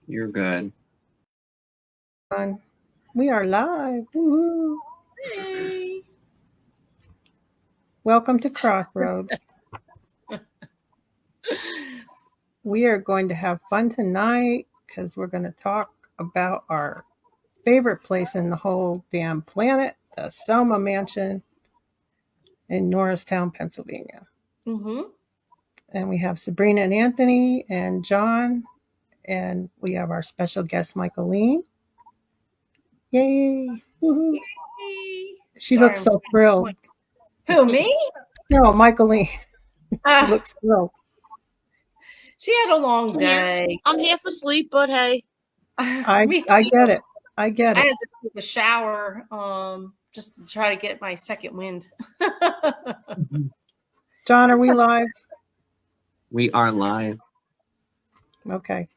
You're good. We are live. Woo-hoo. Hey. Welcome to Crossroads. We are going to have fun tonight because we're going to talk about our favorite place in the whole damn planet, the Selma Mansion in Norristown, Pennsylvania. Mm-hmm. And we have Sabrina and Anthony and John, and we have our special guest, Michaeline. Yay! Woo-hoo. Yay. She Sorry, looks so thrilled. Who, me? No, Michaeline. She looks thrilled. She had a long day. I'm half asleep, but hey. I get it. I get it. I had to take a shower just to try to get my second wind. John, are we live? We are live. Okay.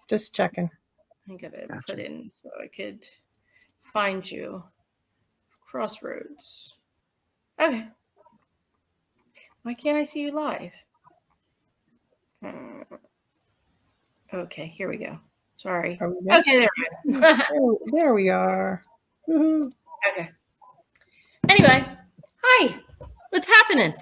Just checking. I gotta put in so I could find you. Crossroads. Okay. Why can't I see you live? Okay, here we go. Sorry. Okay, there we go. There we are. Woo-hoo. Okay. Anyway, hi. What's happening?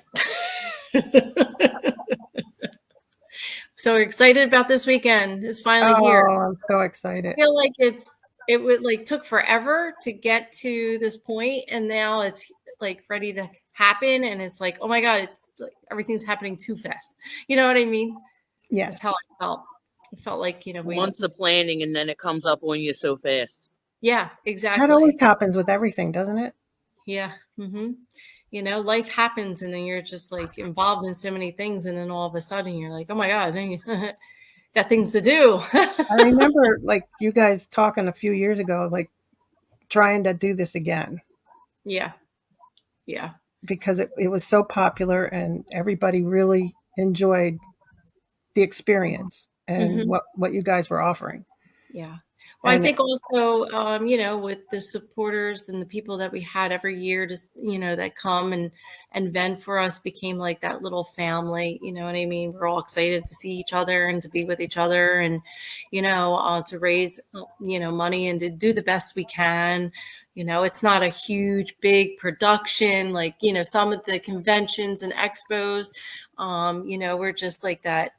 So excited about this weekend. It's finally here. Oh, I'm so excited. I feel like it took forever to get to this point, and now it's like ready to happen. And it's like, oh my God, it's like everything's happening too fast. You know what I mean? Yes. That's how I felt. It felt like, months of planning and then it comes up on you so fast. Yeah, exactly. That always happens with everything, doesn't it? Yeah. Mm-hmm. Life happens, and then you're just like involved in so many things, and then all of a sudden you're like, oh my God, then you got things to do. I remember like you guys talking a few years ago, like trying to do this again. Yeah. Yeah. Because it was so popular and everybody really enjoyed the experience and what you guys were offering. Yeah. Well, I think also, with the supporters and the people that we had every year to, that come and vent for us became like that little family. You know what I mean? We're all excited to see each other and to be with each other and, to raise, money and to do the best we can. It's not a huge, big production like, some of the conventions and expos, we're just like that,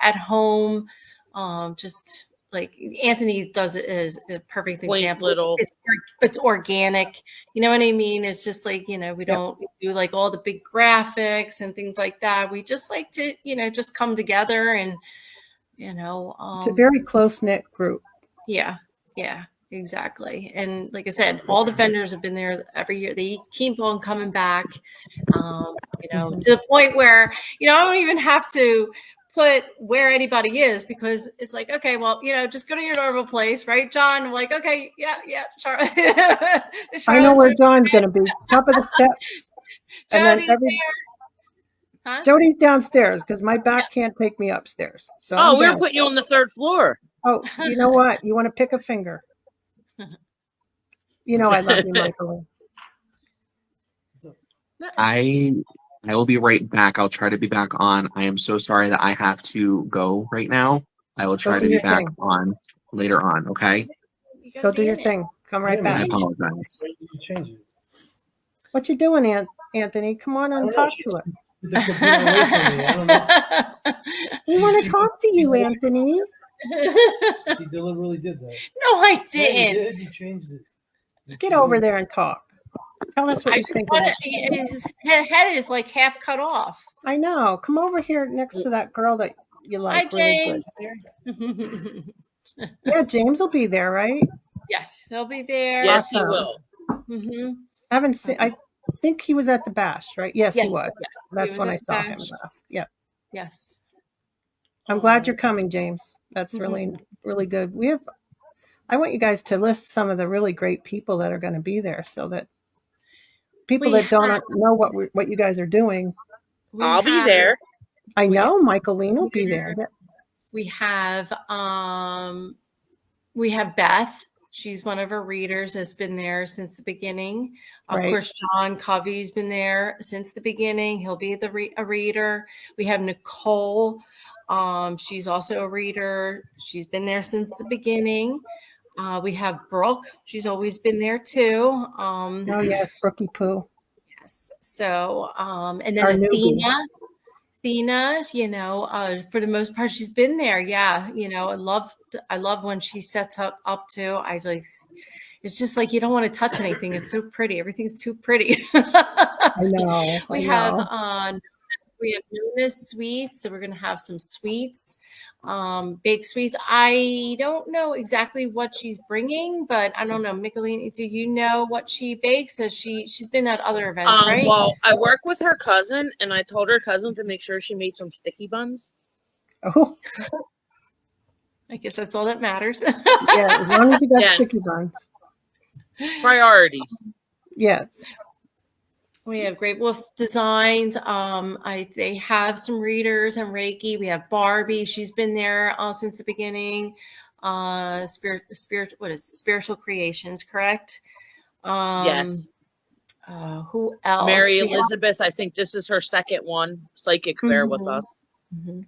at home, just like Anthony does it as a perfect example. It's organic. You know what I mean? It's just like, we don't do like all the big graphics and things like that. We just like to, just come together and, it's a very close-knit group. Yeah. Yeah, exactly. And like I said, all the vendors have been there every year. They keep on coming back, to the point where, I don't even have to put where anybody is because it's like, okay, well, just go to your normal place, right, John? I'm like, okay, yeah, Charlotte. I know where John's going to be, top of the steps. Jody's there. Huh? Jody's downstairs because my back can't take me upstairs. So we're putting you on the third floor. Oh, you know what? You want to pick a finger? I love you, Michael. I will be right back. I'll try to be back on. I am so sorry that I have to go right now. I will try to be back on later on, okay? Go do your thing. Come right back. I apologize. What you doing, Anthony? Come on and talk to us. We want to talk to you, Anthony. He deliberately did that. No, I didn't. Yeah, he did. He changed it. Get over there and talk. Tell us what you think. His head is like half cut off. I know. Come over here next to that girl that you like. Hi, James. Yeah, James will be there, right? Yes, he'll be there. Yes, he will. Mm-hmm. I haven't seen. I think he was at the bash, right? Yes, he was. Yes. That's when I saw him last. Yeah. Yes. I'm glad you're coming, James. That's really, really good. I want you guys to list some of the really great people that are going to be there, so that people that don't know what you guys are doing. I'll be there. I know Michaeline will be there. We have Beth. She's one of our readers, has been there since the beginning. Of course, John Covey's been there since the beginning. He'll be a reader. We have Nicole. She's also a reader. She's been there since the beginning. We have Brooke. She's always been there too. Oh yes, Brookie Poo, Yes. So, and then our newbie. Athena, for the most part, she's been there. Yeah. I love when she sets up too. It's just like, you don't want to touch anything. It's so pretty. Everything's too pretty. I know. We have Nona's sweets, so we're gonna have some sweets, baked sweets. I don't know exactly what she's bringing, but I don't know. Michelina, do you know what she bakes? She's been at other events, right? Well, I work with her cousin, and I told her cousin to make sure she made some sticky buns. Oh, I guess that's all that matters. yeah. As long as you got Yes. sticky buns. Priorities. Yes. We have Great Wolf Designs. They have some readers and Reiki. We have Barbie. She's been there since the beginning. Spiritual Creations, correct? Yes. Who else? Mary Elizabeth, I think this is her second one, Psychic Fair with us.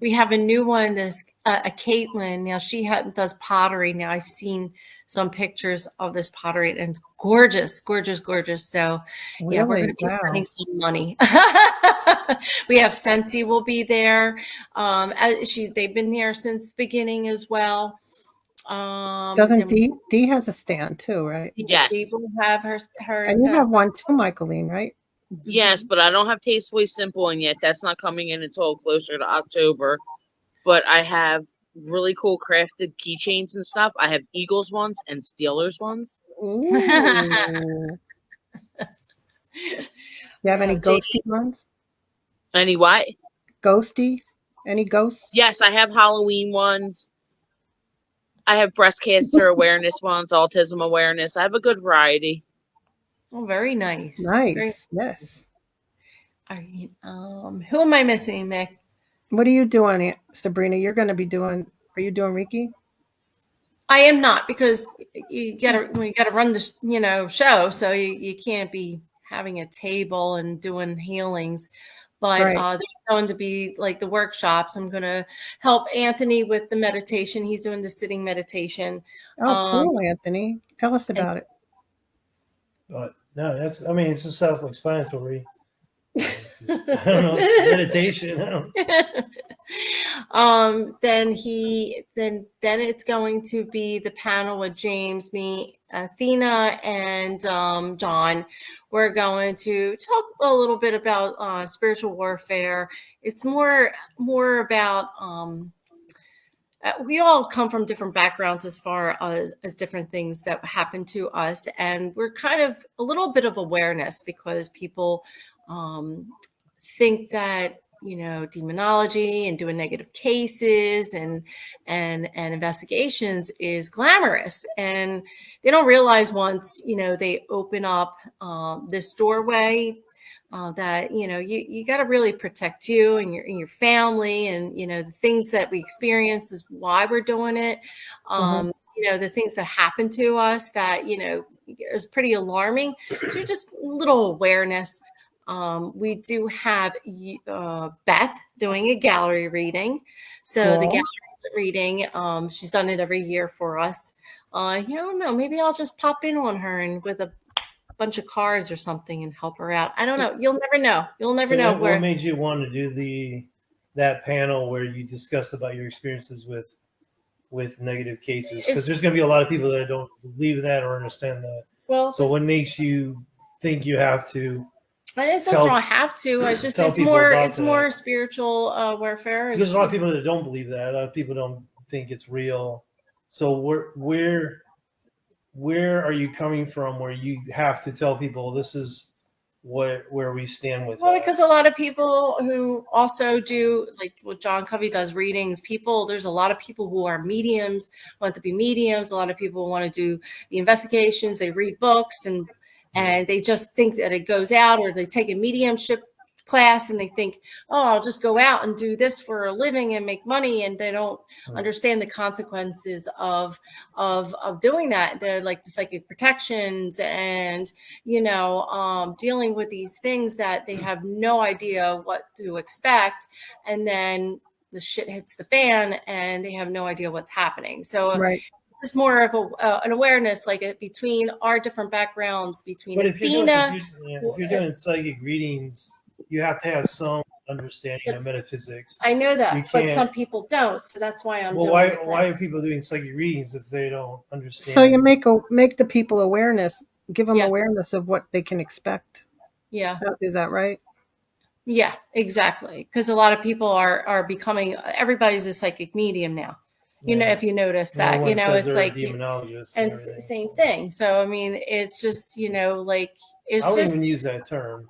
We have a new one, this a Caitlin. Now she does pottery. Now I've seen some pictures of this pottery and it's gorgeous, gorgeous, gorgeous. So yeah, we're Really? going to be Wow. spending some money. We have Senti will be there. They've been there since the beginning as well. Doesn't Dee has a stand too, right? Yes. Dee will have her. And you have one too, Michaeline, right? Yes, but I don't have Tastefully Simple in yet. That's not coming in until closer to October. But I have really cool crafted keychains and stuff. I have Eagles ones and Steelers ones. Ooh. You have any ghosty ones? Any what? Ghosties? Any ghosts? Yes, I have Halloween ones. I have breast cancer awareness ones, autism awareness. I have a good variety. Oh, very nice. Nice. Yes. All right. Who am I missing, Mick? What are you doing, Sabrina? You're going to be doing. Are you doing Reiki? I am not, because you gotta run the show, so you can't be having a table and doing healings. But Right. there's going to be like the workshops. I'm going to help Anthony with the meditation. He's doing the sitting meditation. Oh, cool, Anthony. Tell us about it. But no, it's just self-explanatory. It's just, I don't know, it's meditation. I don't. Then it's going to be the panel with James, me, Athena, and John. We're going to talk a little bit about spiritual warfare. It's more about we all come from different backgrounds as far as different things that happen to us, and we're kind of a little bit of awareness, because people think that demonology and doing negative cases and investigations is glamorous, and they don't realize once they open up this doorway that you got to really protect you and your family, and the things that we experience is why we're doing it. The things that happen to us that is pretty alarming. So just a little awareness. We do have Beth doing a gallery reading. So the gallery reading, she's done it every year for us. I don't know, maybe I'll just pop in on her and with a bunch of cards or something and help her out. I don't know. You'll never know. You'll never know. What made you want to do that panel where you discussed about your experiences with negative cases? Because there's going to be a lot of people that don't believe in that or understand that. Well, so what makes you think you have to? I just don't have to. I just it's more spiritual warfare. Because a lot of people that don't believe that. A lot of people don't think it's real. So where are you coming from where you have to tell people this is where we stand with that? Because a lot of people who also do, like what John Covey does, readings, there's a lot of people who are mediums, want to be mediums. A lot of people want to do the investigations. They read books and they just think that it goes out, or they take a mediumship class and they think, oh, I'll just go out and do this for a living and make money, and they don't understand the consequences of doing that. They're like the psychic protections and dealing with these things that they have no idea what to expect, and then the shit hits the fan and they have no idea what's happening. So Right. it's more of an awareness, like between our different backgrounds, between But Athena. if you're doing psychic readings, you have to have some understanding of metaphysics. I know You that, but can't- some people don't. So that's why I'm Well, doing why are this. people doing psychic readings if they don't understand? So you make the people awareness, give them Yeah. awareness of what they can expect. Yeah. Is that right? Yeah, exactly. Because a lot of people are becoming, everybody's a psychic medium now. You know, Yeah. if you notice No that, one you know, says it's they're a like, demonologist and everything. same thing. So, I mean, it's just, you know, like, it's I wouldn't just, even use that term.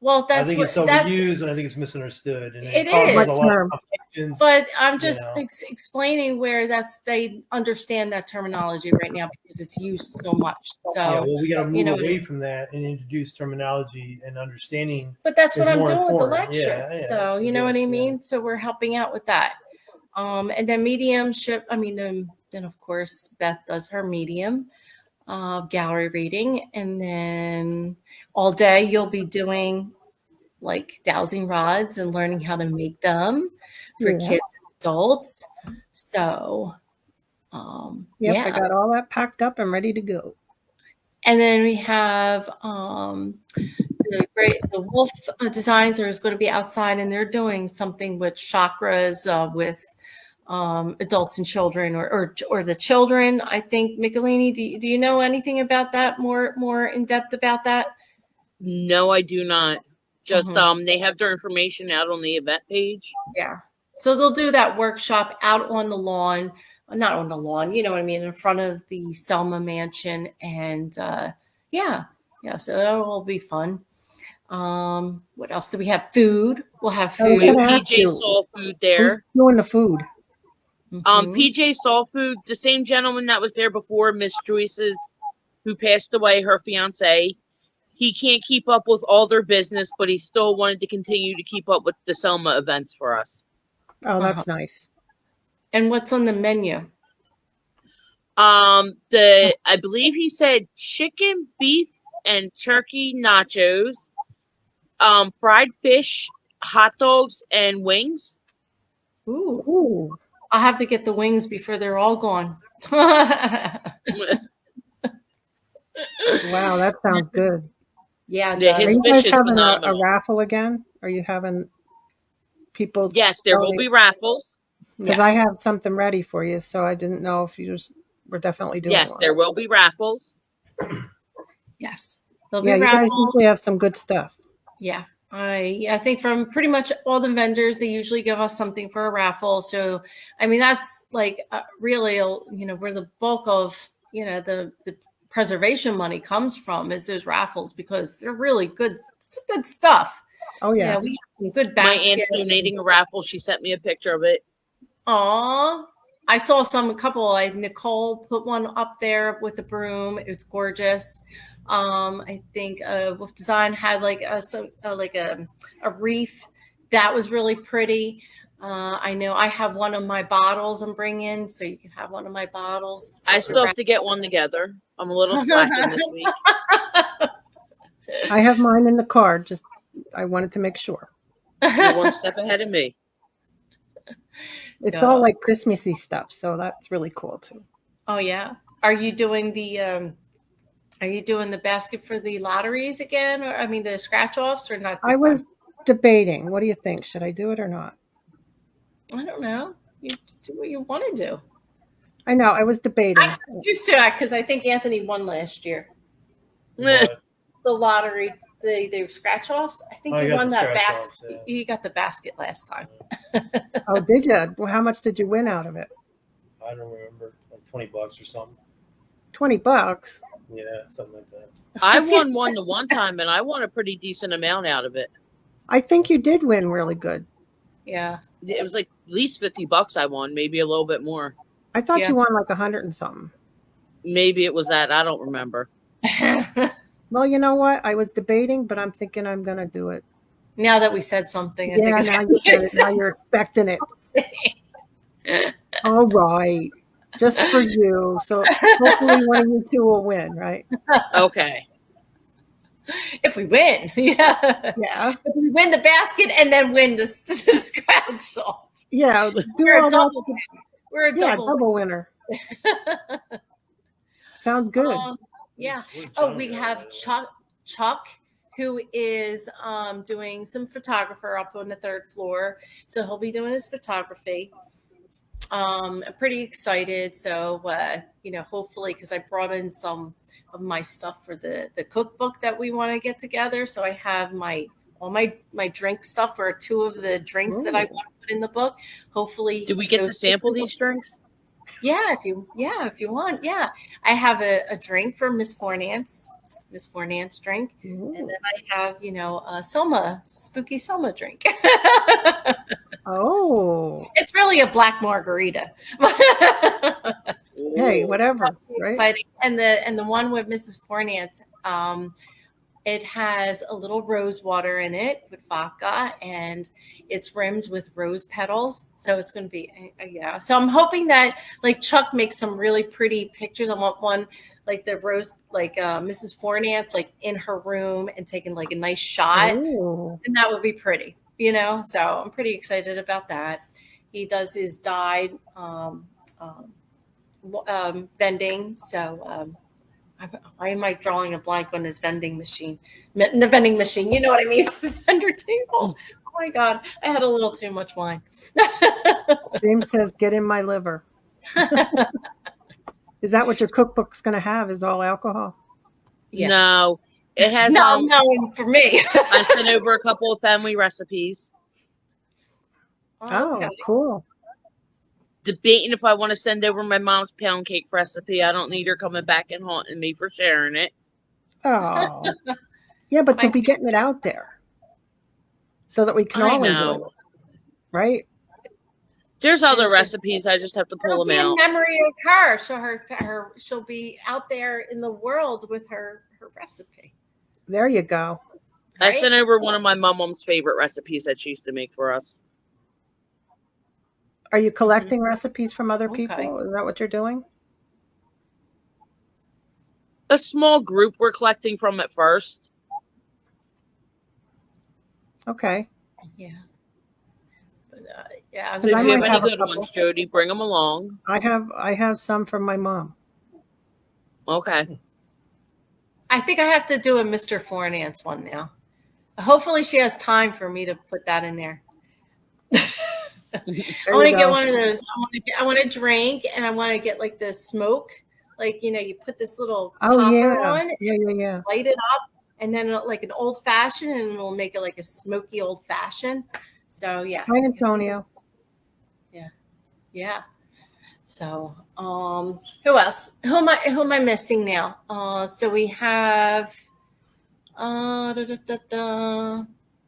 well, I that's think what, it's that's, overused and I think it's misunderstood. And It it causes is. a lot Term? of complications. but I'm just know. explaining where they understand that terminology right now because it's used so much. So, Yeah, well, we got to move you know what I away mean? from that and introduce terminology and understanding. But that's what is I'm more doing with the important. lecture. Yeah, So, you know what I mean? So we're helping out with that. And then mediumship, I mean, then of course, Beth does her medium gallery reading. And then all day you'll be doing like dowsing rods and learning how to make them for Yeah. kids and adults. So, Yep, yeah. I got all that packed up and ready to go. And then we have the wolf designs are going to be outside, and they're doing something with chakras with adults and children, or the children. I think Michelini, do you know anything about that? More in depth about that? No, I do not. Just Mhm. they have their information out on the event page. Yeah. So they'll do that workshop out on the lawn, not on the lawn, you know what I mean, in front of the Selma mansion. And yeah. So that'll all be fun. What else do we have? Food. We'll have I was food. gonna ask PJ you, Soul Food who's there. doing the food? Mhm. PJ Soul Food, the same gentleman that was there before, Miss Joyce's, who passed away, her fiance. He can't keep up with all their business, but he still wanted to continue to keep up with the Selma events for us. Oh, that's nice. And what's on the menu? I believe he said chicken, beef, and turkey nachos, fried fish, hot dogs, and wings. Ooh. Ooh, I'll have to get the wings before they're all gone. Yeah, wow, that sounds good. Yeah, it does. Are his you fish guys is having a phenomenal. raffle again? Are you having people? Yes, there will be raffles. Because I have something ready for you, so I didn't know if you were definitely doing Yes, one. there will be raffles. Yes. There'll Yeah, be you guys raffles. usually have some good stuff. Yeah. I think from pretty much all the vendors, they usually give us something for a raffle. So, I mean, that's like really, you know, where the bulk of, you know, the preservation money comes from is those raffles, because they're really good. It's good stuff. Oh yeah. Yeah, we have some good My baskets. aunt's donating a raffle. She sent me a picture of it. Aw. I saw a couple, like Nicole put one up there with the broom. It was gorgeous. I think Wolf Design had like a reef that was really pretty. I know I have one of my bottles I'm bringing, so you can have one of my bottles. I still have to get one together. I'm a little slacking this week. I have mine in the car. Just I wanted to make sure. You're one step ahead of me. It's So- all like Christmassy stuff, so that's really cool too. Oh yeah. Are you doing the basket for the lotteries again, or I mean the scratch offs, or not? This I was time? debating. What do you think? Should I do it or not? I don't know. You do what you want to do. I know. I was debating. I'm just used to it because I think Anthony won last year. But The lottery, the scratch offs. I think Oh, you you got won the that scratch-offs, basket. yeah. You got the basket last time. Oh, did you? Well, how much did you win out of it? I don't remember, like $20 or something. $20. Yeah, something like that. I won one the one time, and I won a pretty decent amount out of it. I think you did win really good. Yeah. It was like at least $50 I won, maybe a little bit more. I thought Yeah. you won like 100 and something. Maybe it was that. I don't remember. Well, you know what? I was debating, but I'm thinking I'm gonna do it. Now that we said something, I Yeah, think now you said it. Now you're expecting it. All right, just for you. So hopefully one of you two will win, right? Okay. if we win, yeah. Yeah. If we win the basket and then win the scratch off. Yeah, do We're all a that. double. We're a Yeah, double. double winner. Sounds good. Yeah. Where'd Oh, John we go? have Chuck, who is doing some photographer up on the 3rd floor. So he'll be doing his photography. I'm pretty excited. So, hopefully, because I brought in some of my stuff for the cookbook that we want to get together. So I have all my drink stuff for 2 of the drinks that I Ooh. want to put in the book. Hopefully, Do we get to sample these drinks? Yeah, if you want. Yeah, I have a drink for Miss Fornance drink, and Ooh. then I have a Soma spooky Soma drink. Oh, It's really a black margarita. hey, whatever, right? Exciting. And the one with Mrs. Fornance, it has a little rose water in it with vodka, and it's rimmed with rose petals. So it's going to be, So I'm hoping that like Chuck makes some really pretty pictures. I want one like the rose, like Mrs. Fornance, like in her room and taking like a nice shot, Ooh. and that would be pretty, So I'm pretty excited about that. He does his dyed vending, so. Why am I drawing a blank on this vending machine? The vending machine, you know what I mean? Vendor table. Oh my God, I had a little too much wine. James says, "Get in my liver." Is that what your cookbook's going to have? Is all alcohol? Yeah. No, it has. No, for me. I sent over a couple of family recipes. Oh, Okay. cool. Debating if I want to send over my mom's pound cake recipe. I don't need her coming back and haunting me for sharing it. Oh, yeah, but you'll be getting it out there so that we can I all enjoy know. it, right? There's other recipes. I just have to pull It'll them be out. in memory of her, so she'll be out there in the world with her recipe. There you go. I sent over one of my mom's favorite recipes that she used to make for us. Are you collecting recipes from other people? Is that what you're doing? A small group we're collecting from at first. Okay. Yeah. But, yeah. So if you have any good ones, Jody, bring them along. I have some from my mom. Okay. I think I have to do a Mr. Fornance one now. Hopefully she has time for me to put that in there. I want to get one of those. I want to drink, and I want to get like the smoke. Like, you put this little topper on. Yeah. Light it up, and then like an old fashioned, and we'll make it like a smoky old fashioned. So yeah. Hi, Antonio. Yeah. So who else? Who am I missing now? So we have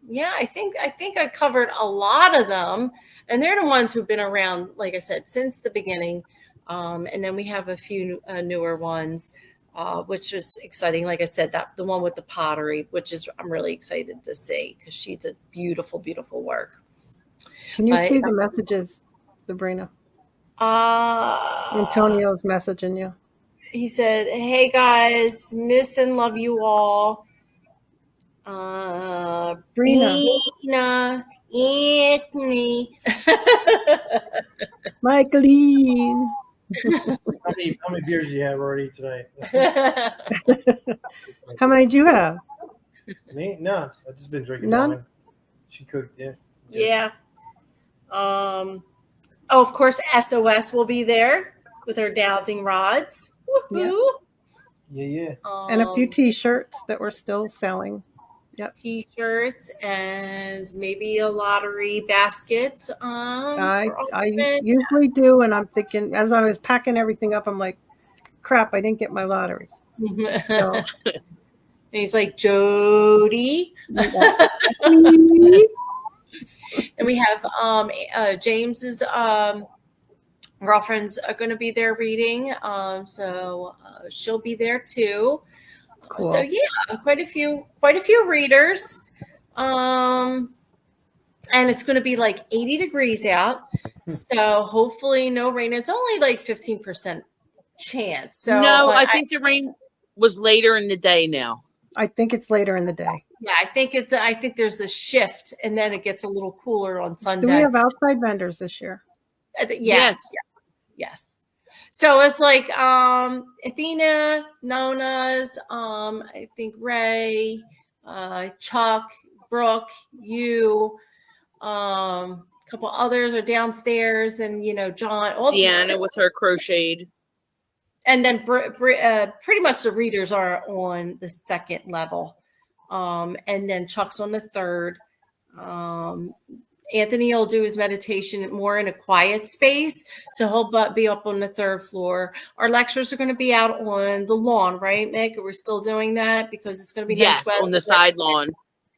yeah, I think I covered a lot of them, and they're the ones who've been around, like I said, since the beginning. And then we have a few newer ones, which is exciting. Like I said, that the one with the pottery, which is I'm really excited to see because she's a beautiful, beautiful work. Can you see the messages, Sabrina? Antonio's messaging you. He said, "Hey guys, miss and love you all. Brina, Anthony, Michaeline." How many beers do you have already tonight? How many do you have? Me? No, I've just been drinking None? wine. She cooked, yeah. Yeah. Oh, of course, SOS will be there with her dowsing rods. Woohoo! Yeah. And a few T-shirts that we're still selling. Yep. T-shirts and maybe a lottery basket. I usually do, and I'm thinking as I was packing everything up, I'm like, crap, I didn't get my lotteries. So. And he's like, Jody. And we have James's girlfriends are going to be there reading, so she'll be there too. Cool. So yeah, quite a few readers, and it's going to be like 80 degrees out, so hopefully no rain. It's only like 15% chance. So no, I think the rain was later in the day now. I think it's later in the day. Yeah, I think there's a shift, and then it gets a little cooler on Sunday. Do we have outside vendors this year? Yeah. Yes. Yes. So it's like Athena, Nona's, I think Ray, Chuck, Brooke, you, a couple others are downstairs, and John, Deanna with her crocheted. and then pretty much the readers are on the second level, and then Chuck's on the third. Anthony will do his meditation more in a quiet space, so he'll be up on the third floor. Our lectures are going to be out on the lawn, right, Mick? We're still doing that because it's going to be Yes, nice weather. on the side lawn.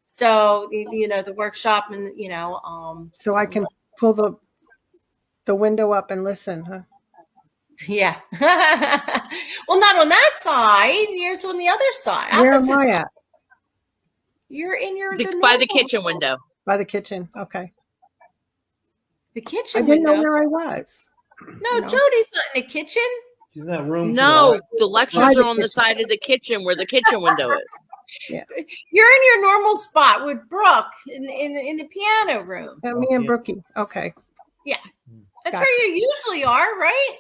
So the workshop, and So I can pull the window up and listen, huh? yeah. Well, not on that side. It's on the other side. Where am opposite I side. at? You're in your By the normal- kitchen window. By the kitchen. Okay. The kitchen I didn't know window. where I was. No, Jody's not in the kitchen. She's in that room. No, the lectures By the are on the kitchen. side of the kitchen where the kitchen window is. You're in your normal spot with Brooke in the piano room. Me and Brookie. Okay. That's Gotcha. where you usually are, right?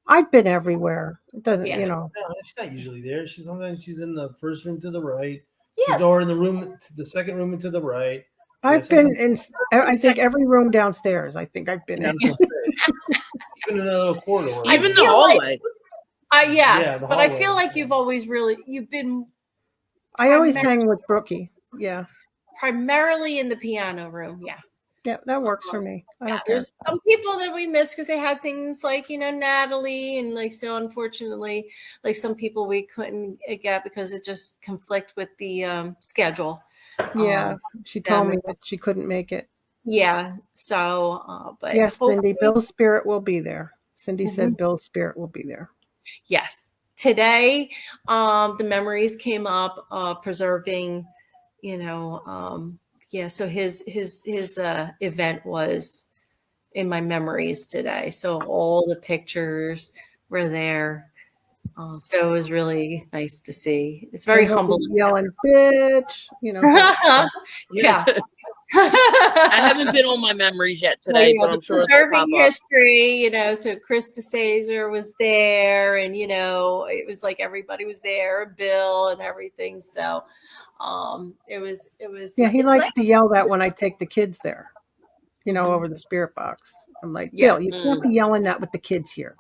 I've been everywhere. It doesn't, Yeah. No, she's not usually there. Sometimes she's in the first room to the right. Yeah. She's over in the second room and to the right. I've been in, I think every room downstairs. I think I've been in. Even in a little corridor. Even the feel hallway. Yes, Yeah, the but I hallway. feel like you've been I always hang with Brookie. Yeah. primarily in the piano room. Yeah. Yeah, that works for me. I don't care. There's some people that we miss because they had things like Natalie, and like, so unfortunately, like some people we couldn't get because it just conflict with the schedule. Yeah. She told me that she couldn't make it. Yeah. So, but Yes, Cindy, hopefully- Bill's spirit will be there. Cindy said Bill's spirit will be there. Yes. Today, the memories came up, preserving, so his event was in my memories today. So all the pictures were there. So it was really nice to see. It's very And he'll be humbling. yelling, bitch, Yeah. I haven't been on my memories yet today, but I'm sure they'll pop preserving up. history, so Chris DeSazer was there, and it was like everybody was there, Bill and everything. So it was Yeah, he it's likes nice. to yell that when I take the kids there, over the spirit box. I'm like, Yeah. Bill, you can't be yelling that with the kids here,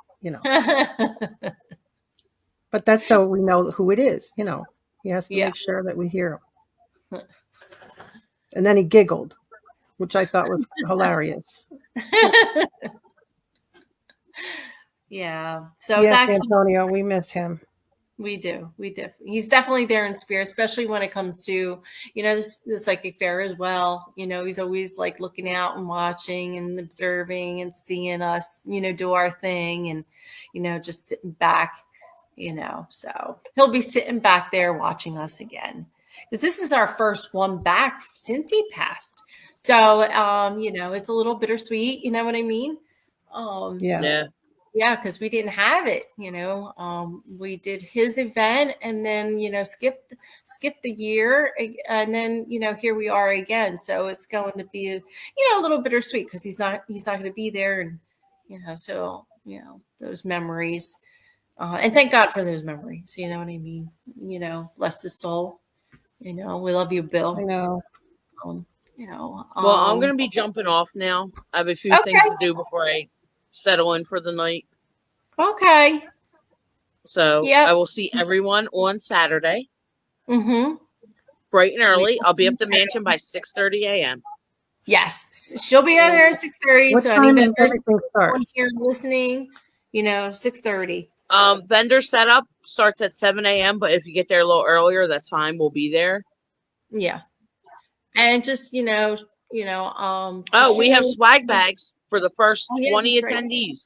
But that's so we know who it is, He has to Yeah. make sure that we hear him. And then he giggled, which I thought was hilarious. Yeah. So Yes, that Antonio, we miss him. we do. He's definitely there in spirit, especially when it comes to, this psychic fair as well. He's always like looking out and watching and observing and seeing us, do our thing, and, just sitting back, so he'll be sitting back there watching us again. Because this is our first one back since he passed. So, it's a little bittersweet. You know what I mean? Yeah. Yeah, because we didn't have it, we did his event and then, skip the year, and then, here we are again. So it's going to be, a little bittersweet because he's not going to be there. And, so, those memories, and thank God for those memories. You know what I mean? Bless his soul. We love you, Bill. I know. Well, I'm going to be jumping off now. I have a few things to do before I settle in for the night. Okay. So Yep. I will see everyone on Saturday, Mm-hmm. bright and early. I'll be up the mansion by 6:30 a.m. Yes, she'll be out there at 6:30. What So time any does vendors everything start? on here listening, 6:30. Vendor setup starts at 7 a.m., but if you get there a little earlier, that's fine. We'll be there. Yeah, and just Oh, we have swag bags for the first Oh, yeah, 20 that's right. attendees.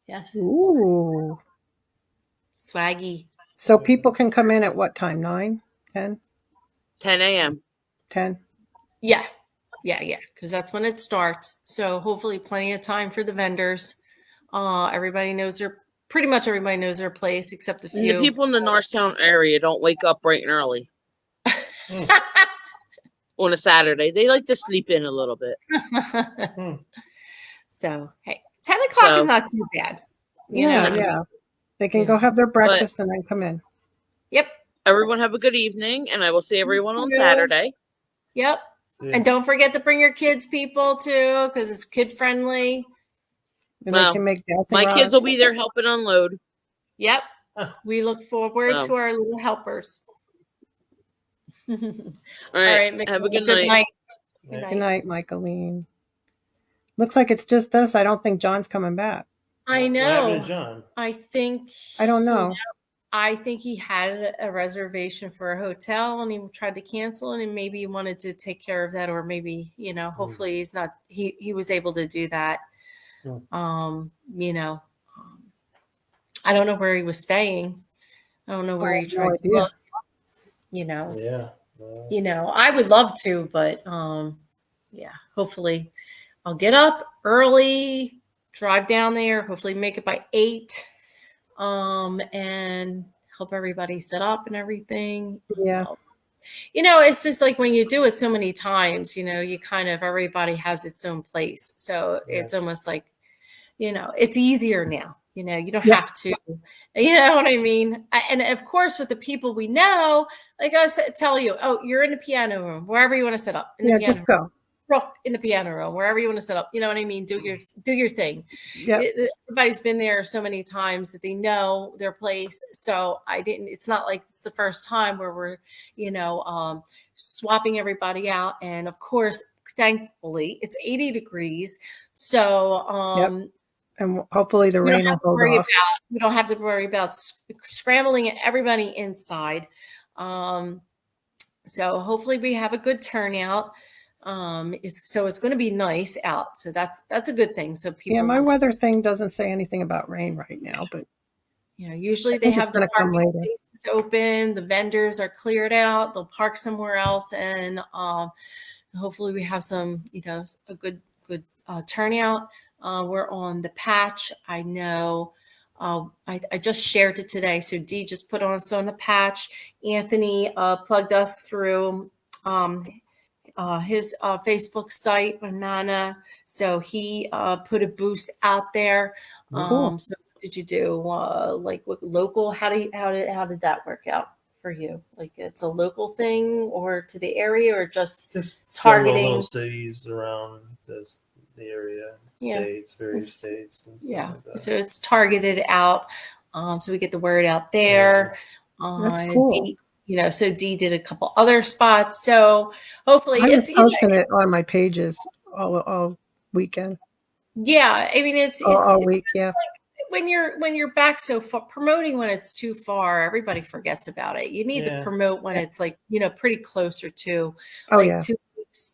yes, Ooh. swaggy. So people can come in at what time? 9, 10, 10 a.m. 10? Yeah, because that's when it starts. So hopefully, plenty of time for the vendors. Everybody knows pretty much everybody knows their place except a And the few. people in the Norristown area don't wake up bright and early. on a Saturday. They like to sleep in a little bit. So, hey, 10 o'clock is So- not too bad. You Yeah, know? yeah. They can Yeah. go have their breakfast and then come in. Yep. Everyone have a good evening, and I will see everyone on You too. Saturday. Yep. Yeah. And don't forget to bring your kids, people, too, because it's kid friendly. And Well, they can make dowsing My kids rods. will be there helping unload. Yep. We look forward So. to our little helpers. All All right. right. Have a good night. night. Good Good night. night, Michaeline. Looks like it's just us. I don't think John's coming back. I What happened to know. John? I think. I don't know. I think he had a reservation for a hotel and he tried to cancel it, and maybe he wanted to take care of that, or maybe, hopefully he's not, he was able to do that. I don't know where he was staying. I don't know where he I have no tried to idea. look, Yeah. I would love to, but hopefully I'll get up early, drive down there, hopefully make it by 8. And help everybody set up and everything. Yeah. It's just like when you do it so many times, you kind of, everybody has its own place. So it's almost like, it's easier now, you don't have to, you know what I mean? And of course, with the people we know, like I said, tell you, oh, you're in the piano room, wherever you want to set up. Just go. In the piano room, wherever you want to set up, you know what I mean? Do your thing. Yeah. Everybody's been there so many times that they know their place. So it's not like it's the first time where we're, swapping everybody out. And of course, thankfully it's 80 degrees. So, And hopefully the rain will hold off. we don't have to worry about scrambling everybody inside. So hopefully we have a good turnout. It's going to be nice out, so that's a good thing. So people, Yeah, my weather thing doesn't say anything about rain right now, but usually they have the parking spaces open, the vendors are cleared out, they'll park somewhere else, and hopefully we have some, a good turnout. We're on the patch. I know. I just shared it today, so Dee just put us on the patch. Anthony plugged us through his Facebook site, Banana. So he put a boost out there. Cool. So what did you do? Like what local? How did that work out for you? Like it's a local thing, or to the area, or just targeting several cities around the area, states, various states. And stuff like that. So it's targeted out. So we get the word out there. That's cool. So Dee did a couple other spots. So hopefully I was posting it on my pages all weekend. Yeah, I mean it's all week. Yeah. When you're back so far, promoting when it's too far, everybody forgets about it. You need to promote when it's like pretty closer to.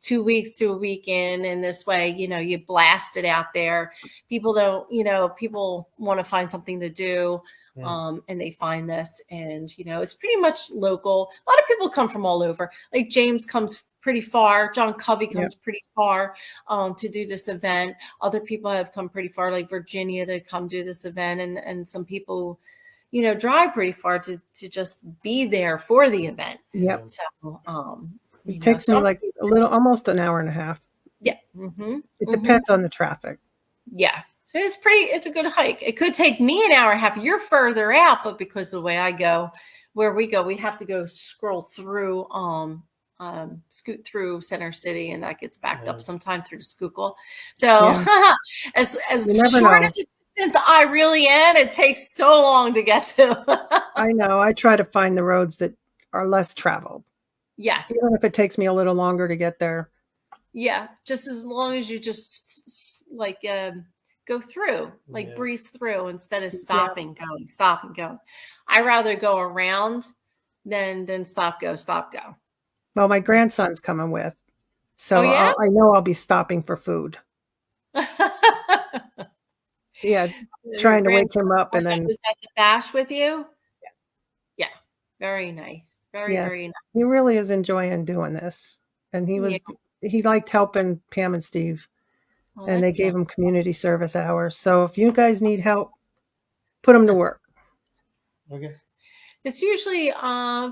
2 weeks to a weekend, and this way, you blast it out there. People don't, people want to find something to do. And they find this, and it's pretty much local. A lot of people come from all over. Like James comes pretty far. John Covey comes pretty far to do this event. Other people have come pretty far, like Virginia, to come do this event, and some people, drive pretty far to just be there for the event. Yep. So it takes me like almost an hour and a half. Yeah. It depends on the traffic. Yeah. So it's a good hike. It could take me an hour and a half. You're further out, but because of the way I go, where we go, we have to go scroll through, scoot through Center City, and that gets backed up sometime through Schuylkill. So as short as a distance I really am, it takes so long to get to. I know. I try to find the roads that are less traveled. Yeah. Even if it takes me a little longer to get there. Yeah. Just as long as you just like go through, like breeze through instead of stop and go. I rather go around than stop, go. Well, my grandson's coming with, so I know I'll be stopping for food. Trying to wake him up, and then was at the bash with you. Yeah, very nice, very nice. He really is enjoying doing this, and he liked helping Pam and Steve. And they gave him community service hours. So if you guys need help, put them to work. Okay. It's usually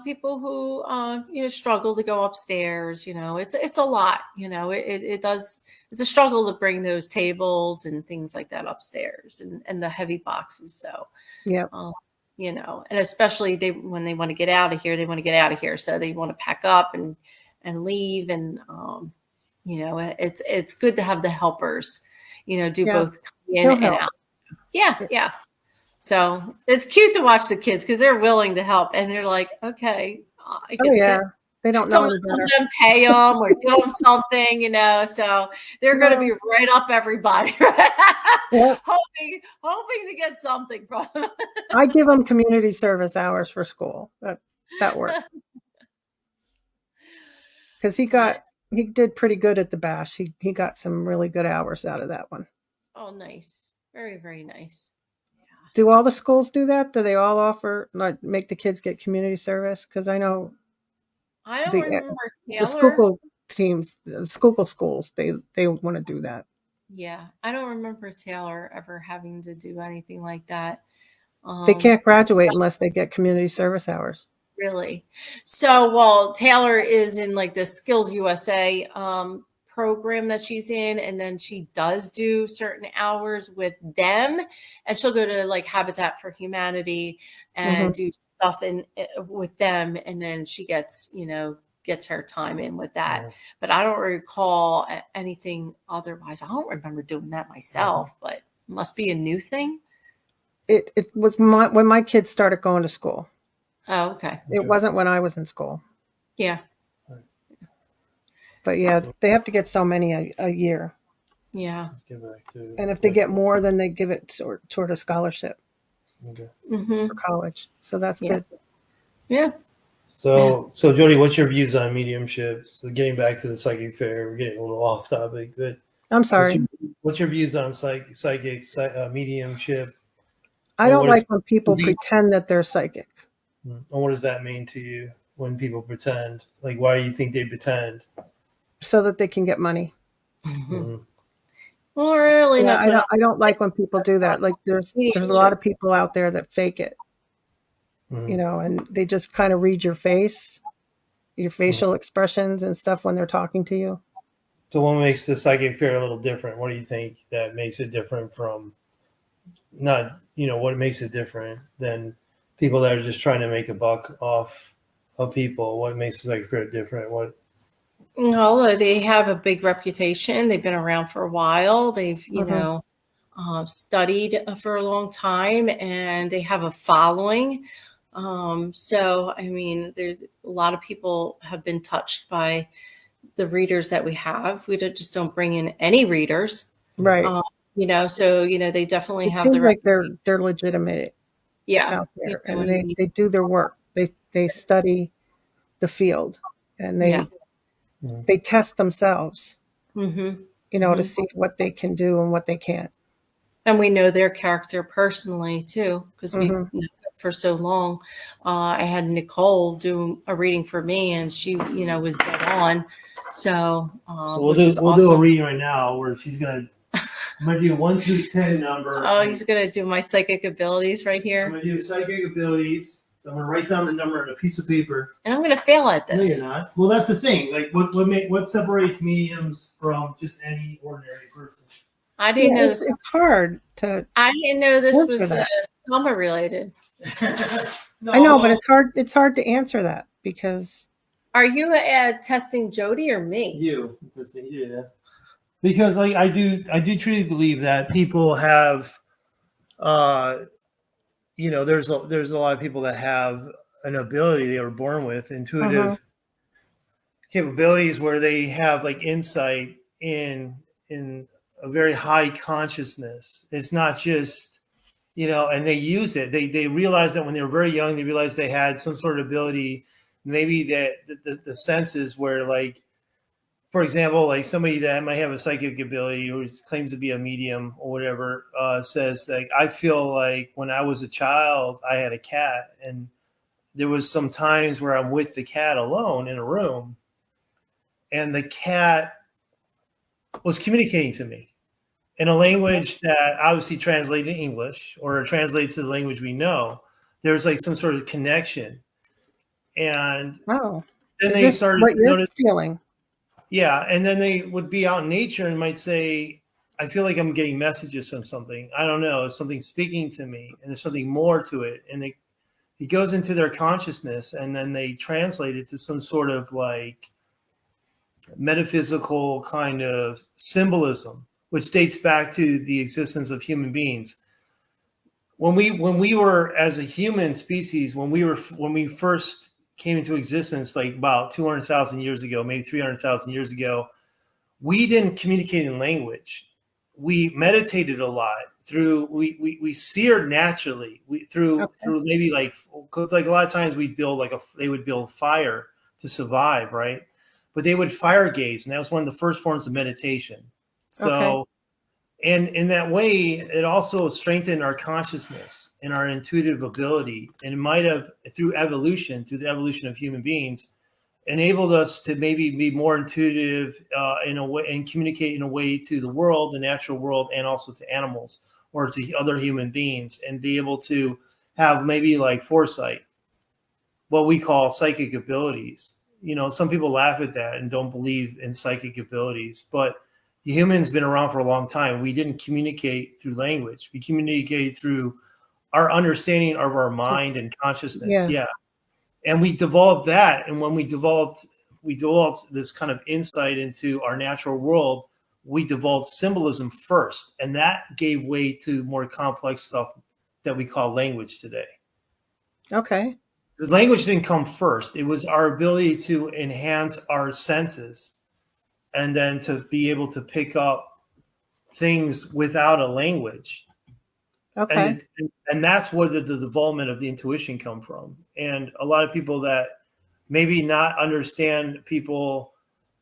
people who struggle to go upstairs. It's a lot. It does. It's a struggle to bring those tables and things like that upstairs and the heavy boxes. So Yep. and especially when they want to get out of here, they want to get out of here. So they want to pack up and leave. And it's good to have the helpers. Do Yeah. both in They'll and help. out. Yeah. So it's cute to watch the kids because they're willing to help, and they're like, okay, I Oh get yeah. to. They don't know Some any of better. them pay them or give them something, so they're going to be right up everybody, Yep. hoping to get something from them. I give them community service hours for school. That works. Because he did pretty good at the bash. He got some really good hours out of that one. Oh, nice. Very, very nice. Do all the schools do that? Do they all offer, like, make the kids get community service? Because I know I don't the remember the Taylor. Schuylkill teams, the Schuylkill schools, they want to do that. Yeah, I don't remember Taylor ever having to do anything like that. They can't graduate unless they get community service hours. Really? So, well, Taylor is in like the Skills USA program that she's in, and then she does do certain hours with them, and she'll go to like Habitat for Humanity and do stuff with them, and then she gets her time in with that. But I don't recall anything otherwise. I don't remember doing that myself, but it must be a new thing. It was when my kids started going to school. Oh, okay. It wasn't when I was in school. Yeah. But yeah, they have to get so many a year. Yeah. And if they get more, then they give it toward a scholarship for college. So that's good. Yeah. So Jody, what's your views on mediumship? So getting back to the psychic fair, we're getting a little off topic, but I'm sorry. What's your views on psychic mediumship? I don't like when people pretend that they're psychic. And what does that mean to you when people pretend? Like, why do you think they pretend? So that they can get money. Well, really, yeah, I don't like when people do that. Like, there's a lot of people out there that fake it, and they just kind of read your face, your facial expressions and stuff when they're talking to you. So what makes the psychic fair a little different? What do you think that makes it different from what makes it different than people that are just trying to make a buck off of people? What makes the psychic fair different? Well, they have a big reputation. They've been around for a while. They've, studied for a long time, and they have a following. So, I mean, there's a lot of people have been touched by the readers that we have. We just don't bring in any readers, right? So they definitely have. Seems like they're legitimate, out there, and they do their work. They study the field, and they test themselves, to see what they can do and what they can't. And we know their character personally too, because we've known them for so long. I had Nicole do a reading for me, and she, was dead on. So we'll do a reading right now where she's gonna. I'm gonna do 1 through 10 number. Oh, he's gonna do my psychic abilities right here. I'm gonna do psychic abilities. I'm gonna write down the number on a piece of paper. And I'm gonna fail at this. No, you're not. Well, that's the thing. Like, what separates mediums from just any ordinary person? I didn't know this. It's hard to. I didn't know this was summer related. I know, but it's hard to answer that because. Are you testing Jody or me? You, yeah. Because I do truly believe that people have, there's a lot of people that have an ability they were born with, intuitive capabilities, where they have like insight in a very high consciousness. It's not just, and they use it. They realize that when they were very young, they realized they had some sort of ability, maybe that the senses where, like, for example, like somebody that might have a psychic ability or claims to be a medium or whatever, says, like, I feel like when I was a child, I had a cat, and there was some times where I'm with the cat alone in a room, and the cat was communicating to me in a language that obviously translated to English or translates to the language we know. there's like some sort of connection. And Oh, then is they this started what to you're notice, feeling? yeah. And then they would be out in nature and might say, I feel like I'm getting messages from something. I don't know, something speaking to me, and there's something more to it. And it goes into their consciousness, and then they translate it to some sort of like metaphysical kind of symbolism, which dates back to the existence of human beings. When we were as a human species, when we first came into existence, like about 200,000 years ago, maybe 300,000 years ago, we didn't communicate in language. We meditated a lot through we seared naturally. Through maybe like, cause like a lot of times we'd build they would build fire to survive, right? But they would fire gaze, and that was one of the first forms of meditation. So, and in that way, it also strengthened our consciousness and our intuitive ability, and it might have, through the evolution of human beings, enabled us to maybe be more intuitive in a way, and communicate in a way to the world, the natural world, and also to animals or to other human beings, and be able to have maybe like foresight, what we call psychic abilities. You know, some people laugh at that and don't believe in psychic abilities, but humans been around for a long time. We didn't communicate through language. We communicated through our understanding of our mind and consciousness. Yeah. And we developed that. And when we developed this kind of insight into our natural world, we developed symbolism first. And that gave way to more complex stuff that we call language today. Okay. The language didn't come first. It was our ability to enhance our senses, and then to be able to pick up things without a language. Okay. And that's where the development of the intuition come from. And a lot of people that maybe not understand, people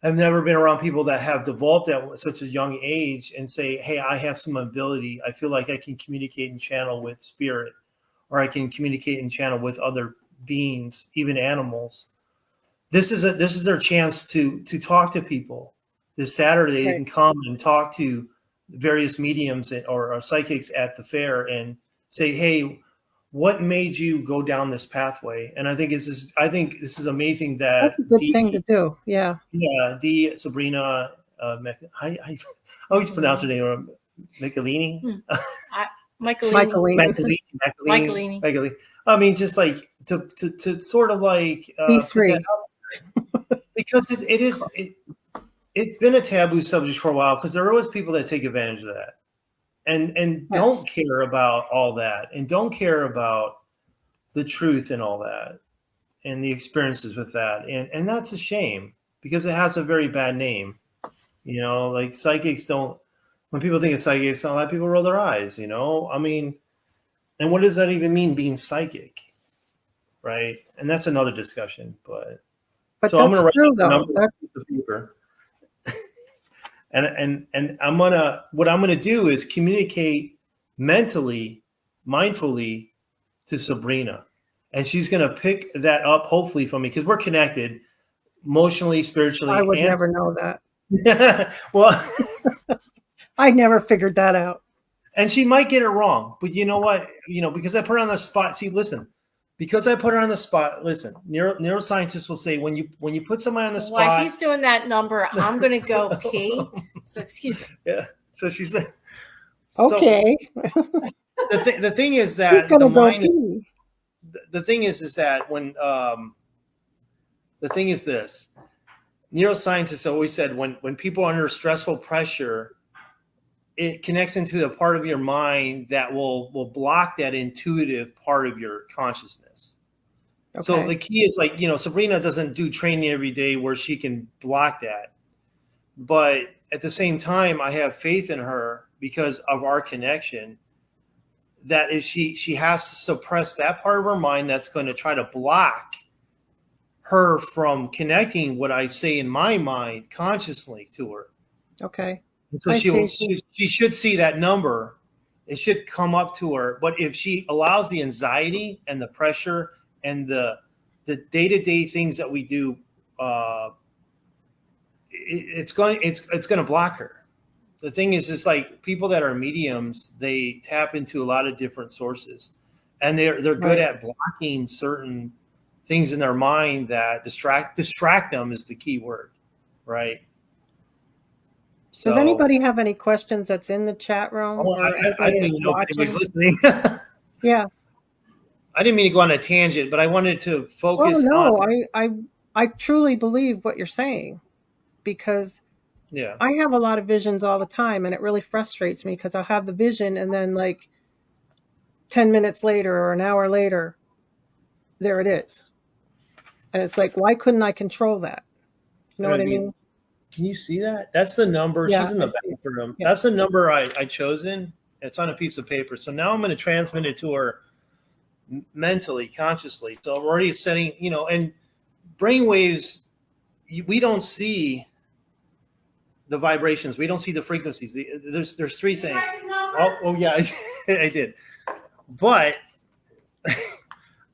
have never been around people that have developed at such a young age and say, hey, I have some ability. I feel like I can communicate and channel with spirit, or I can communicate and channel with other beings, even animals. This is their chance to talk to people. This Saturday, they can come and talk to various mediums or psychics at the fair and say, "Hey, what made you go down this pathway?" And I think this is amazing that that's a good thing to do. Yeah. Yeah, Sabrina, I always pronounce her name Michelini. Michaelini. I mean, just like to sort of like B3. because it's been a taboo subject for a while, because there are always people that take advantage of that and don't care about all that, and don't care about the truth and all that and the experiences with that, and that's a shame, because it has a very bad name. You know, like psychics don't. When people think of psychics, a lot of people roll their eyes. You know, I mean, and what does that even mean, being psychic, right? And that's another discussion. But so I'm going to write a number on a piece of paper, and what I'm gonna do is communicate mentally, mindfully to Sabrina, and she's gonna pick that up hopefully from me, because we're connected emotionally, spiritually. I would never know that. Well, I never figured that out. And she might get it wrong, but you know what? You know, because I put her on the spot. See, listen, because I put her on the spot. Listen, neuroscientists will say when you put somebody on the spot. While he's doing that number, I'm going to go pee. So excuse me. Yeah. So she said. Okay. So the thing is that the mind is, the thing is that when the thing is this, neuroscientists always said when people are under stressful pressure, it connects into the part of your mind that will block that intuitive part of your consciousness. Okay. So the key is, like, you know, Sabrina doesn't do training every day where she can block that. But at the same time, I have faith in her because of our connection, that is she has to suppress that part of her mind that's going to try to block her from connecting what I say in my mind consciously to her. Okay. So she should see that number. It should come up to her. But if she allows the anxiety and the pressure and the day-to-day things that we do, it's going to block her. The thing is, it's like people that are mediums, they tap into a lot of different sources, and they're good Right. at blocking certain things in their mind that distract them is the key word, right? Does anybody have any questions that's in the chat room Oh, or I anybody didn't that's even know if anybody's watching? listening. Yeah. I didn't mean to go on a tangent, but I wanted to Well, focus no, on. I truly believe what you're saying because Yeah. I have a lot of visions all the time, and it really frustrates me because I'll have the vision, and then like 10 minutes later or an hour later, there it is, and it's like, why couldn't I control that? You know what I mean? Can you see that? That's the number. Yeah, She's in I the see. bathroom. Yeah. That's the number I chosen. It's on a piece of paper. So now I'm going to transmit it to her mentally, consciously. So I'm already setting, and brain waves, we don't see the vibrations. We don't see the frequencies. There's three things. Oh yeah, I did. But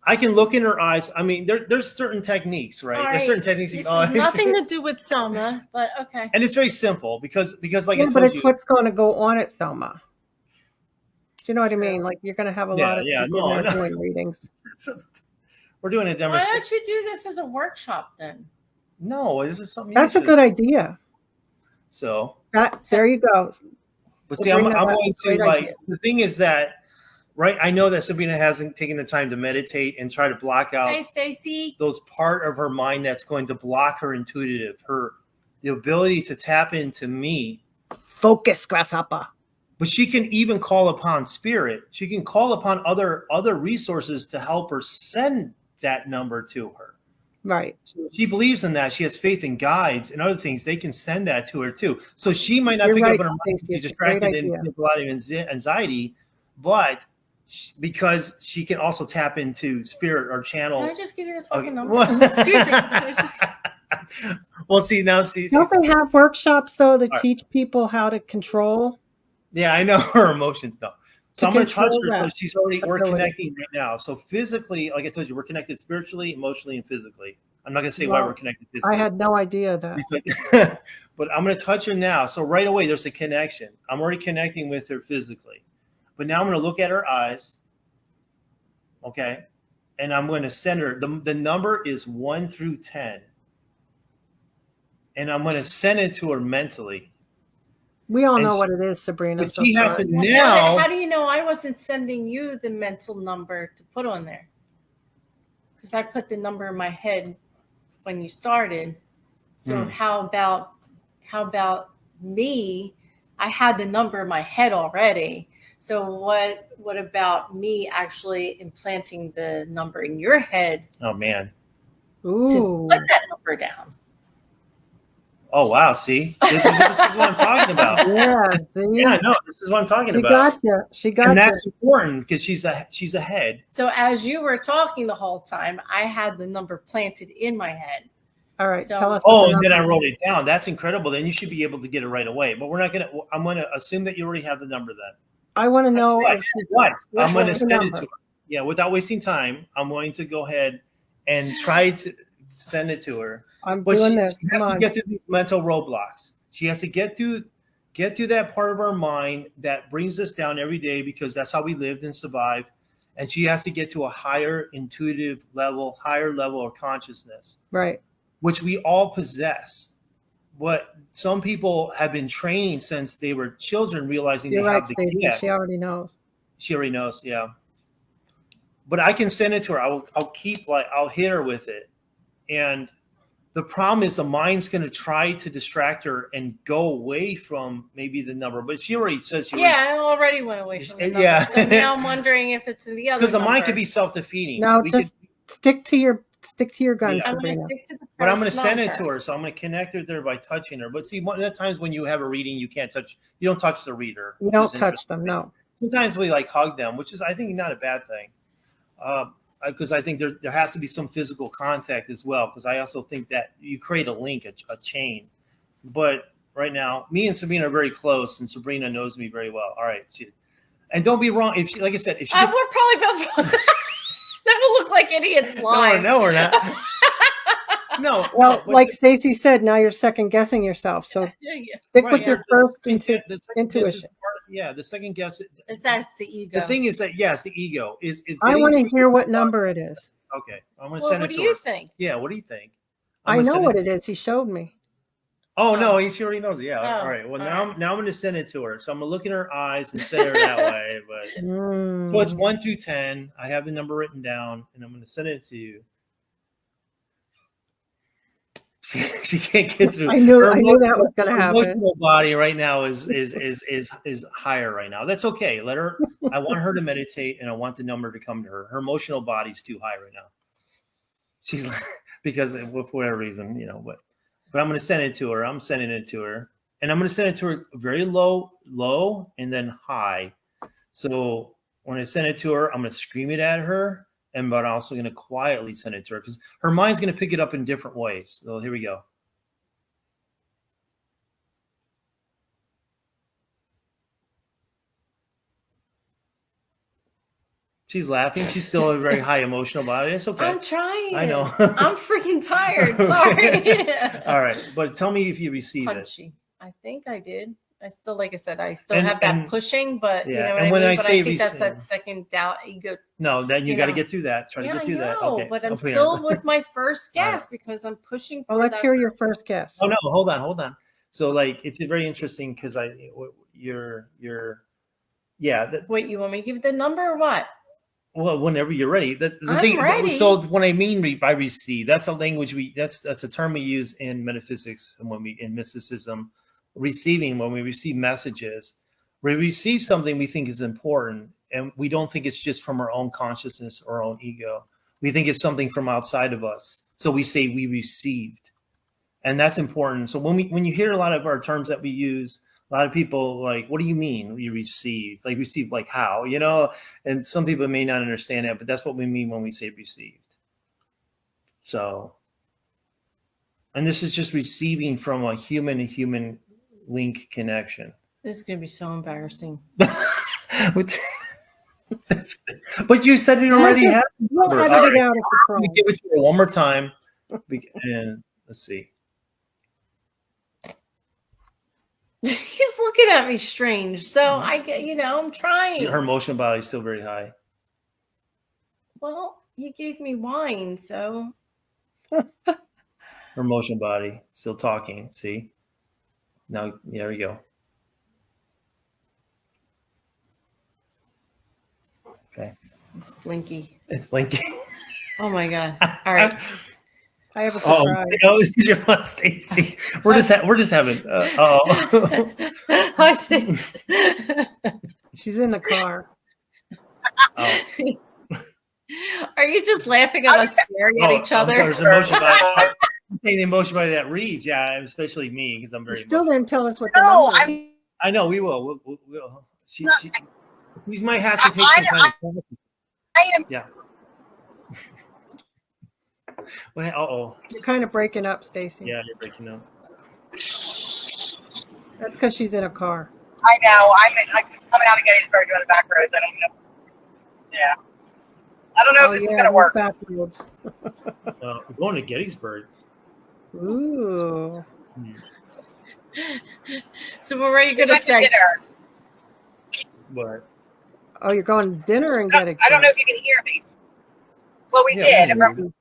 I can look in her eyes. I mean, there's certain techniques, right? There's certain techniques. This has nothing to do with Selma, but okay. And it's very simple because like Yeah, I told but it's you, what's going to go on at Selma. Do you know what I mean? Like you're going to have a lot of people there doing readings. We're doing a Why demonstration. don't you do this as a workshop then? No, this is something. That's a good idea. So there you go. But see, I'm going to idea. The thing is that, right? I know that Sabrina hasn't taken the time to meditate and try to block out Hi, Stacy. those part of her mind that's going to block her intuitive, the ability to tap into me. Focus, grasshopper. But she can even call upon spirit. She can call upon other resources to help her send that number to her. Right. So she believes in that. She has faith in guides and other things. They can send that to her too. So she might not pick up on her mind. She's distracted and have a lot of anxiety, but because she can also tap into spirit or channel. Can I just give you the fucking number? Excuse me. Well, see now. Don't they have workshops though to teach people how to control? Yeah, I know her emotions though. So I'm going to touch her. So she's we're connecting right now. So physically, like I told you, we're connected spiritually, emotionally, and physically. I'm not going to say why we're connected physically. I had no idea that. But I'm going to touch her now. So right away, there's a connection. I'm already connecting with her physically. But now I'm going to look at her eyes. Okay. And I'm going to send her. The number is 1 through 10. And I'm going to send it to her mentally. We all know what it is, Sabrina. But she has to now. How do you know I wasn't sending you the mental number to put on there? Because I put the number in my head when you started. So how about me? I had the number in my head already. So what about me actually implanting the number in your head? Oh man. Ooh. To put that number down. Oh wow! See, this is what I'm talking about. Yeah, no, this is what I'm talking about. She got you. And that's important because she's ahead. So as you were talking the whole time, I had the number planted in my head. All right, so, tell us. And then I wrote it down. That's incredible. Then you should be able to get it right away. But we're not gonna. I'm gonna assume that you already have the number. Then I want to know what I'm gonna send it to her. Yeah, without wasting time, I'm going to go ahead and try to send it to her. I'm doing this. She has to get through these mental roadblocks. She has to get through that part of our mind that brings us down every day because that's how we lived and survived. And she has to get to a higher intuitive level, higher level of consciousness. Right. Which we all possess. What some people have been training since they were children, realizing You're they have the gift. She already knows. She already knows, yeah. But I can send it to her. I'll hit her with it. And the problem is the mind's going to try to distract her and go away from maybe the number. But she already says I already went away from the number. Yeah. So now I'm wondering if it's in the other. Because the mind could be self-defeating. No, stick to your guns, Sabrina. But I'm going to send it to her. So I'm going to connect her there by touching her. But see, one of the times when you have a reading, you don't touch the reader. You don't touch them, no. Sometimes we hug them, which is, I think, not a bad thing. Because I think there has to be some physical contact as well. Because I also think that you create a link, a chain. But right now, me and Sabrina are very close, and Sabrina knows me very well. All right, and don't be wrong. If she, like I said, if she, we're probably both. That will look like idiots live. No, we're not. No. Well, like Stacy said, now you're second guessing yourself. So stick with your first intuition. Yeah, the second guess. That's the ego. The thing is that yes, the ego is. I want to hear what number it is. Okay, I'm gonna Well, send what it do to you her. think? Yeah, what do you think? I know what it is. He showed me. Oh no, he already knows it. Yeah. Oh, all right. Well, all now right. I'm gonna send it to her. So I'm gonna look in her eyes and send her that way. But so it's 1 through 10. I have the number written down, and I'm gonna send it to you. She can't get through. I knew that was going to Her happen. emotional body right now is higher right now. That's okay. Let her. I want her to meditate, and I want the number to come to her. Her emotional body's too high right now. She's like, because for whatever reason, but I'm going to send it to her. I'm sending it to her, and I'm going to send it to her very low, and then high. So when I send it to her, I'm going to scream it at her. But I'm also going to quietly send it to her because her mind's going to pick it up in different ways. So here we go. She's laughing. She's still a very high emotional body. It's okay. I'm trying. I know. I'm freaking tired. Sorry. All right. But tell me if you received Punchy. I think I did. I still, like I said, I still And- have that and- pushing, but you yeah, know what and I when mean? I But say I think that's receive- that second doubt ego. it. No, then you You got to know. get through that. Try to Yeah, get I through that. know, Okay. but I'm put it still on. with my first All right. guess because I'm pushing for Well, let's that. hear your first guess. Oh no, hold on. So like it's very interesting because you're yeah. Wait, you want me to give the number or what? Well, whenever you're ready. The I'm thing. ready. So when I mean by receive, that's a language that's a term we use in metaphysics and when we in mysticism. Receiving, when we receive messages, we receive something we think is important, and we don't think it's just from our own consciousness or our own ego. We think it's something from outside of us. So we say we received, and that's important. So when you hear a lot of our terms that we use, a lot of people like, what do you mean we received? Like received, like how? And some people may not understand that, but that's what we mean when we say received. So, and this is just receiving from a human to human link connection. This is going to be so embarrassing. But you said it already happened. We'll All edit right. it out at the Let me pro. give it to her one more time. And let's see. He's looking at me strange. So I get, I'm trying. Her emotional body is still very high. Well, you gave me wine, so. Her emotional body still talking. See? Now, there we go. Okay. It's blinky. It's blinking. Oh my God. All right. I have a Oh, surprise. no, this is your mom, Stacy. We're just having. Hi, Steve. She's in the car. Oh. Are you just laughing at us staring at each other? There's emotion body. The emotion body that reads, yeah, especially me because I'm You very. still emotional. didn't tell us what the number is. I know we will. We'll. She might have to take some time. Yeah. Well, You're kind of breaking up, Stacy. yeah, you're breaking up. That's because she's in a car. I know. I'm coming out of Gettysburg doing the back roads. I don't know. Yeah. I don't know if this is gonna work. Back roads. We're going to Gettysburg. Ooh. So what were you going to We went to say? dinner. But Oh, you're going to dinner and getting. I don't know if you can hear me. Well, we yeah, did. we can hear you.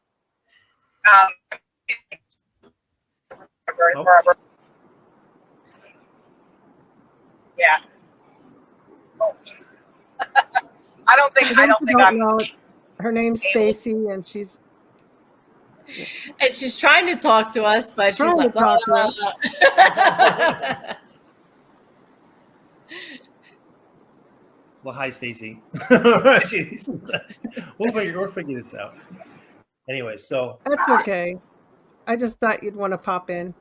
Yeah. Oh. I don't think I'm. know. Her name's Stacy, and she's And she's trying to talk to us, but she's Trying like, to talk to blah, us. blah. Well, hi, Stacy. Jeez. we'll figure this out. Anyway, so that's okay. I just thought you'd want to pop in.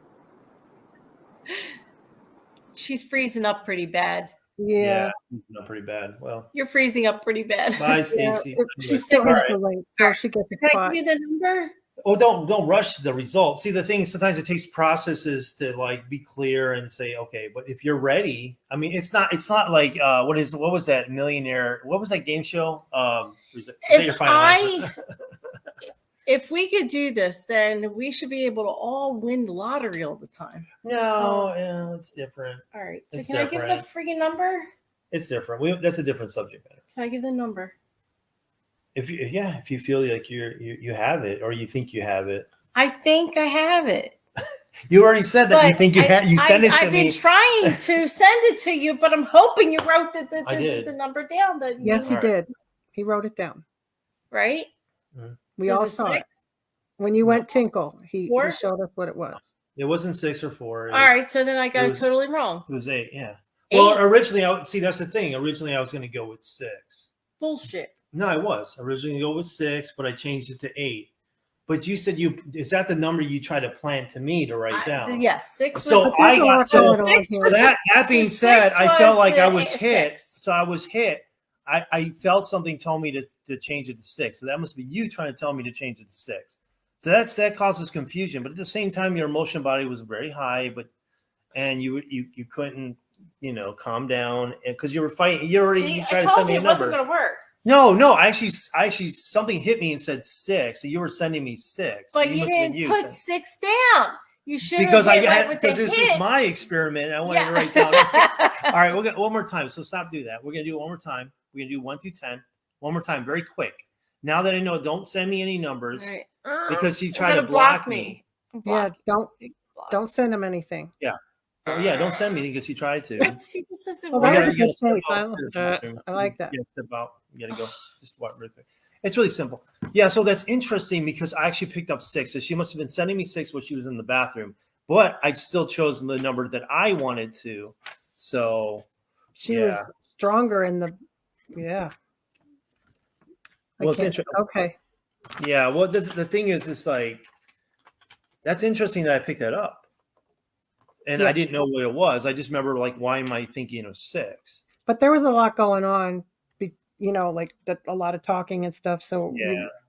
She's freezing up pretty bad. Yeah. not pretty bad. Well, You're freezing up pretty bad. bye, Yeah, Stacy. she still All has right. the link, so she gets a Can I spot. give you the number? Oh, don't rush the results. See, the thing is, sometimes it takes processes to like be clear and say, okay, but if you're ready, I mean, it's not like what was that millionaire? What was that game show? Was that your final answer? If we could do this, then we should be able to all win the lottery all the time. No, yeah, it's different. All right. So It's can I give the freaking number? It's different. That's a different subject matter. Can I give the number? If you feel like you have it or you think you have it. I think I have it. You already said that you think you had. You sent it to me. I've been trying to send it to you, but I'm hoping you wrote the number down. Yes, he did. He wrote it down. Right? We all saw it. When you went tinkle, he showed us what it was. It wasn't 6 or 4. All right, so then I got it totally wrong. It was 8, yeah. 8? Well, originally, that's the thing. Originally, I was going to go with 6. Bullshit. No, I was originally going to go with 6, but I changed it to 8. But you said is that the number you try to plant to me to write down? Yes, 6. So I got that being said, I felt like I was hit. So I was hit. I felt something told me to change it to 6. So that must be you trying to tell me to change it to 6. So that causes confusion. But at the same time, your emotion body was very high, and you couldn't, calm down because you were fighting. You tried to send me a number. It wasn't going to work. No. Actually, something hit me and said 6. So you were sending me 6. But you didn't put 6 down. You should have because this is my experiment. I wanted to write down. All right, we'll get one more time. So stop doing that. We're gonna do it one more time. We're gonna do 1 through 10. One more time, very quick. Now that I know, don't send me any numbers because he tried to block me. Yeah, don't send him anything. Yeah. Oh, yeah, don't send me anything because he tried to. See, this isn't well, that was a good choice. I like that. You gotta step out. You gotta go. Just what really quick. It's really simple. Yeah, so that's interesting because I actually picked up 6. So she must have been sending me 6 while she was in the bathroom, but I still chose the number that I wanted to. So she was stronger in the Well, it's interesting. Okay. Yeah. Well, the thing is like that's interesting that I picked that up, and I didn't know what it was. I just remember like, why am I thinking of 6? But there was a lot going on. Like a lot of talking and stuff. So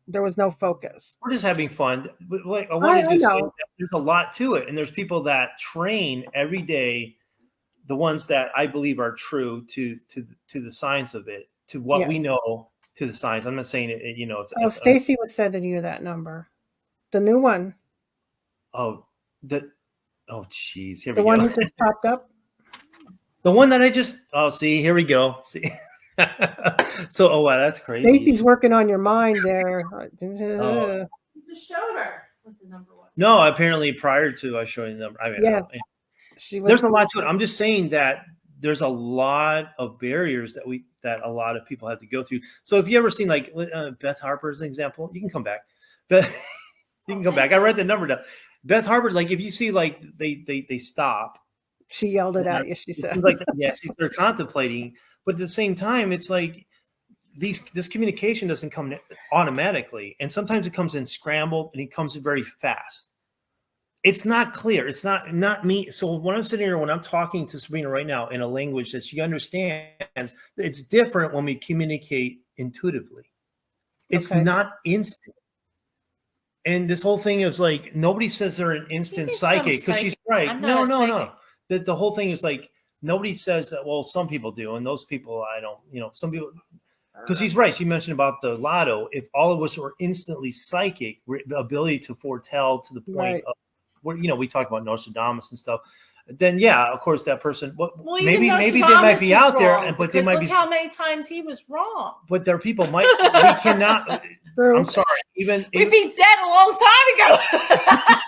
there was no focus. We're just having fun. But like I say that there's a lot to it, and there's people that train every day, the ones that I believe are true to the science of it, to what we know, to the science. I'm not saying it. It's Stacy was sending you that number, the new one. Geez, here the we go. one who just popped up. The one that I just. Oh, see, here we go. See. So, wow, that's crazy. Stacy's working on your mind there. You just showed her what the number was. No, apparently prior to I showing the number. I mean, there's a lot to it. I'm just saying that there's a lot of barriers that a lot of people have to go through. So, if you ever seen like Beth Harper as an example, you can come back. But you can come back. I read the number down. Beth Harper, like if you see like they stop. She yelled it at you. She said, like, they're contemplating. But at the same time, it's like this communication doesn't come automatically. And sometimes it comes in scrambled and it comes in very fast. It's not clear. It's not me. So when I'm sitting here, when I'm talking to Sabrina right now in a language that she understands, it's different when we communicate intuitively. It's not instant. And this whole thing is like, nobody says they're an instant psychic because she's right. No. The whole thing is like, nobody says that. Well, some people do, and those people I don't. Some people, because he's right. She mentioned about the lotto. If all of us were instantly psychic, the ability to foretell to the point of where we talk about Nostradamus and stuff. Then of course that person. Maybe they might be out there, but they might be. Look how many times he was wrong. But there are people we cannot. I'm sorry. We'd be dead a long time ago.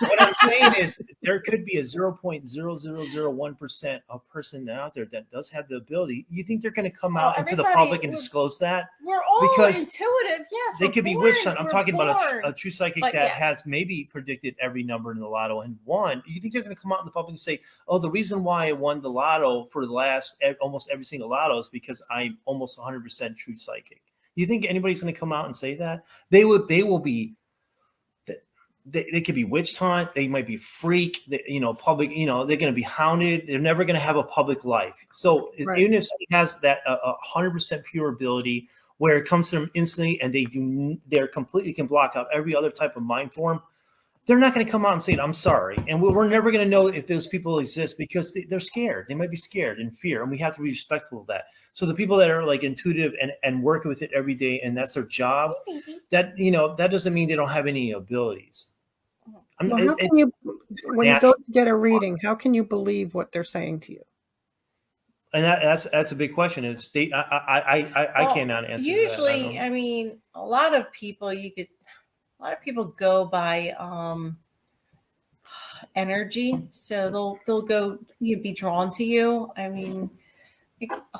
What I'm saying is there could be a 0.0001% of person out there that does have the ability. You think they're going to come out into the public and disclose that? We're all intuitive. Yes, they could be witch hunt. I'm talking about a true psychic that has maybe predicted every number in the lotto and won. You think they're going to come out in the public and say, "Oh, the reason why I won the lotto for the last almost every single lotto is because I'm almost 100% true psychic"? You think anybody's going to come out and say that? They will be. They could be witch hunt. They might be freak. Public. They're going to be hounded. They're never going to have a public life. So even if somebody has that 100% pure ability, where it comes to them instantly, and they're completely can block out every other type of mind form, they're not going to come out and say, "I'm sorry." And we're never going to know if those people exist because they're scared. They might be scared and fear, and we have to be respectful of that. So the people that are like intuitive and work with it every day, and that's their job, that doesn't mean they don't have any abilities. How can you, when you go to get a reading, how can you believe what they're saying to you? And that's a big question. If state, I Well, cannot answer usually, that. I mean, a lot of people go by energy, so they'll go, you be drawn to you. I mean,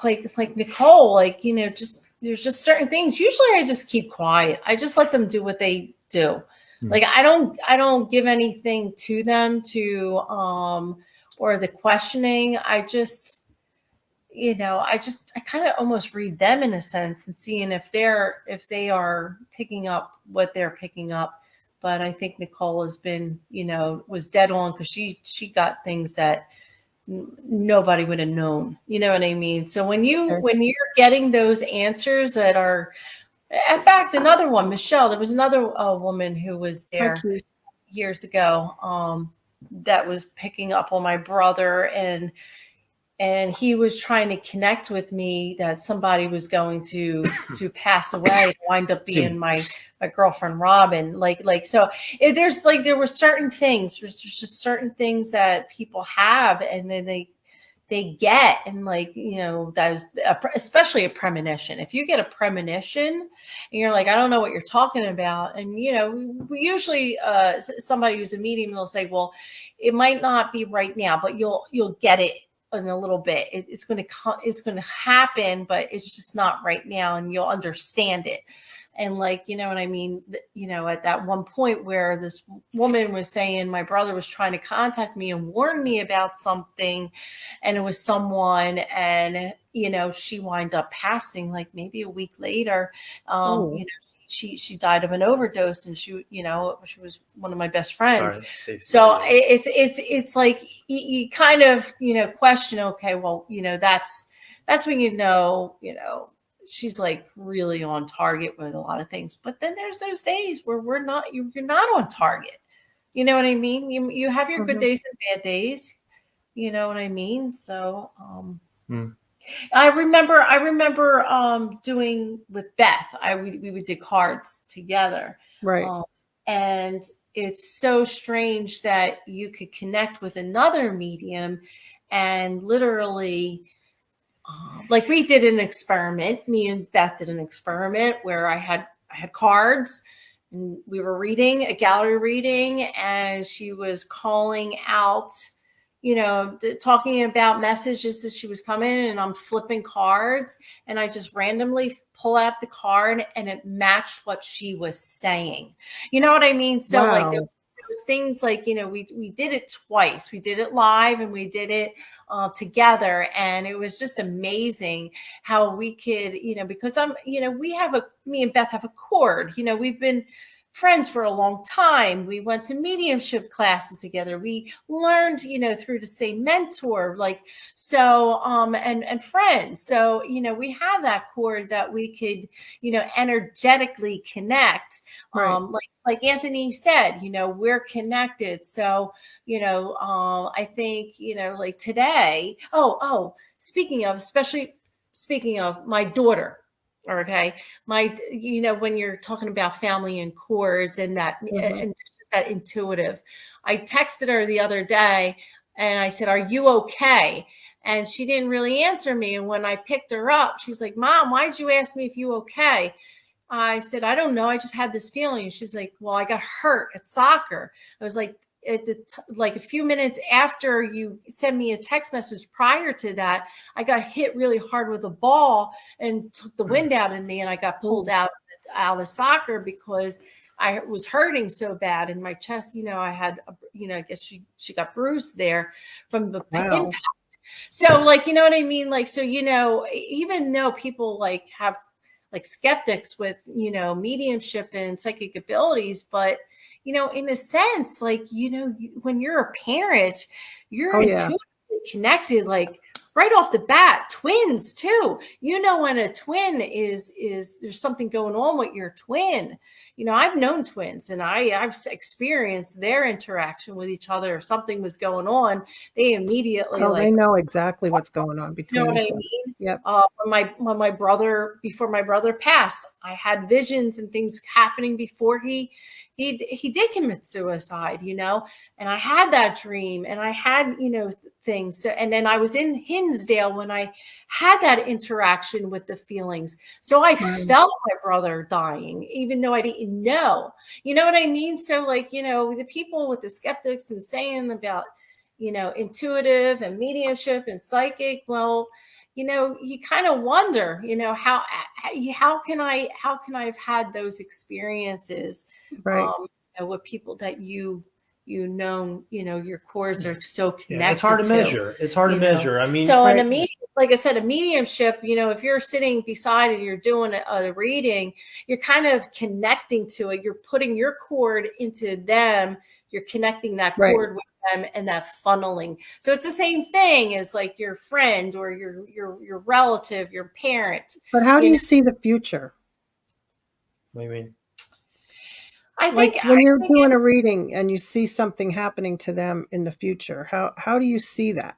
like Nicole, like, you know, just there's just certain things. Usually I just keep quiet. I just let them do what they do. Like I don't give anything to them to or the questioning. I just, you know, I kind of almost read them in a sense and seeing if they are picking up what they're picking up. But I think Nicole has been, you know, was dead on, because she got things that nobody would have known. You know what I mean? So when you're getting those answers that are, in fact, another one, Michelle, there was another woman who was there years ago that was picking up on my brother, and he was trying to connect with me that somebody was going to pass away, wind up being my girlfriend Robin. So there were certain things. There's just certain things that people have, and then they get, and like, you know, that's especially a premonition. If you get a premonition and you're like, I don't know what you're talking about, and you know, we usually somebody who's a medium will say, well, it might not be right now, but you'll get it in a little bit. It's going to happen, but it's just not right now, and you'll understand it. And like, you know what I mean? You know, at that one point where this woman was saying my brother was trying to contact me and warn me about something, and it was someone, and, you know, she wound up passing like maybe a week later. You know, she died of an overdose, and she was one of my best friends. So it's like you kind of, you know, question, okay, well, you know, that's when you know, she's like really on target with a lot of things. But then there's those days where you're not on target. You know what I mean? You have your good days and bad days. You know what I mean? So I remember doing with Beth. We would do cards together. Right. And it's so strange that you could connect with another medium, and literally, like we did an experiment. Me and Beth did an experiment where I had cards, and we were reading a gallery reading, and she was calling out, you know, talking about messages as she was coming, and I'm flipping cards, and I just randomly pull out the card, and it matched what she was saying. You know what I mean? So like there was things like, you know, we did it twice. We did it live, and we did it together, and it was just amazing how we could, you know, because me and Beth have a cord. You know, we've been friends for a long time. We went to mediumship classes together. We learned, you know, through the same mentor, like, so, and friends. So, you know, we have that cord that we could, you know, energetically connect. Like Anthony said, you know, we're connected. So, you know, I think, you know, like today, speaking of my daughter, okay, you know, when you're talking about family and cords and that, and just that intuitive, I texted her the other day and I said, are you okay? And she didn't really answer me. And when I picked her up, she's like, Mom, why'd you ask me if you okay? I said, I don't know. I just had this feeling. And she's like, well, I got hurt at soccer. I was like, like a few minutes after you sent me a text message prior to that, I got hit really hard with a ball and took the wind out of me, and I got pulled out of soccer because I was hurting so bad in my chest. You know, I had, you know, I guess she got bruised there from the impact. So like, you know what I mean? Like, so, you know, even though people like have like skeptics with, you know, mediumship and psychic abilities, but, you know, in a sense, like, you know, when you're a parent, you're intuitively connected, like right off the bat. Twins too, you know, when a twin is there's something going on with your twin. You know, I've known twins, and I've experienced their interaction with each other. If something was going on, they immediately they know exactly what's going on between. You know what I mean? Yep. Before my brother passed, I had visions and things happening before he did commit suicide, you know, and I had that dream and I had, you know, things. So, and then I was in Hinsdale when I had that interaction with the feelings. So I felt my brother dying, even though I didn't know, you know what I mean? So like, you know, the people with the skeptics and saying about, you know, intuitive and mediumship and psychic, well, you know, you kind of wonder, you know, how can I have had those experiences, Right. you know, with people that you know, your cords are so connected. Yeah, it's hard to measure. It's hard to measure. I mean, so right. in a medium, like I said, a mediumship, you know, if you're sitting beside it, you're doing a reading, you're kind of connecting to it. You're putting your cord into them. You're connecting that cord with them and that funneling. So it's the same thing as like your friend or your relative, your parent. But how do you see the future? what do you mean? I Like think when you're doing a reading and you see something happening to them in the future, how do you see that?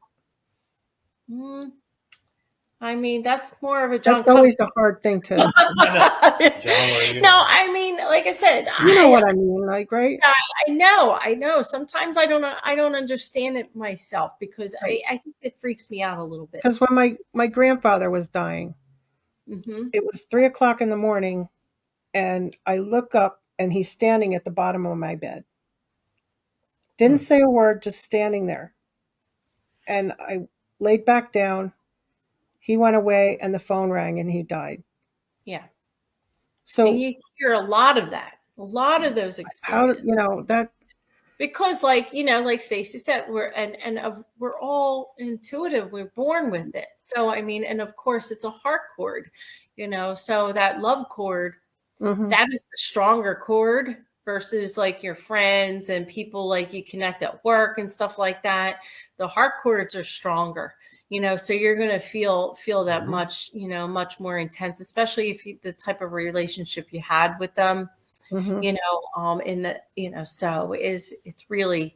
I mean, that's more of a John. That's always a hard thing to. No, I mean, like I said, you know what I mean, like, right? I know. Sometimes I don't understand it myself because I think it freaks me out a little bit. Because when my grandfather was dying, it was 3:00 in the morning, and I look up and he's standing at the bottom of my bed. Didn't say a word, just standing there. And I laid back down. He went away, and the phone rang, and he died. Yeah. So and you hear a lot of that, a lot of those experiences. How you know that? Because, like, you know, like Stacy said, we're all intuitive. We're born with it. So I mean, and of course, it's a heart cord, you know. So that love cord, that is the stronger cord versus like your friends and people like you connect at work and stuff like that. The heart cords are stronger, you know, so you're going to feel that much, you know, much more intense, especially if the type of relationship you had with them, you know, in the, you know, so it really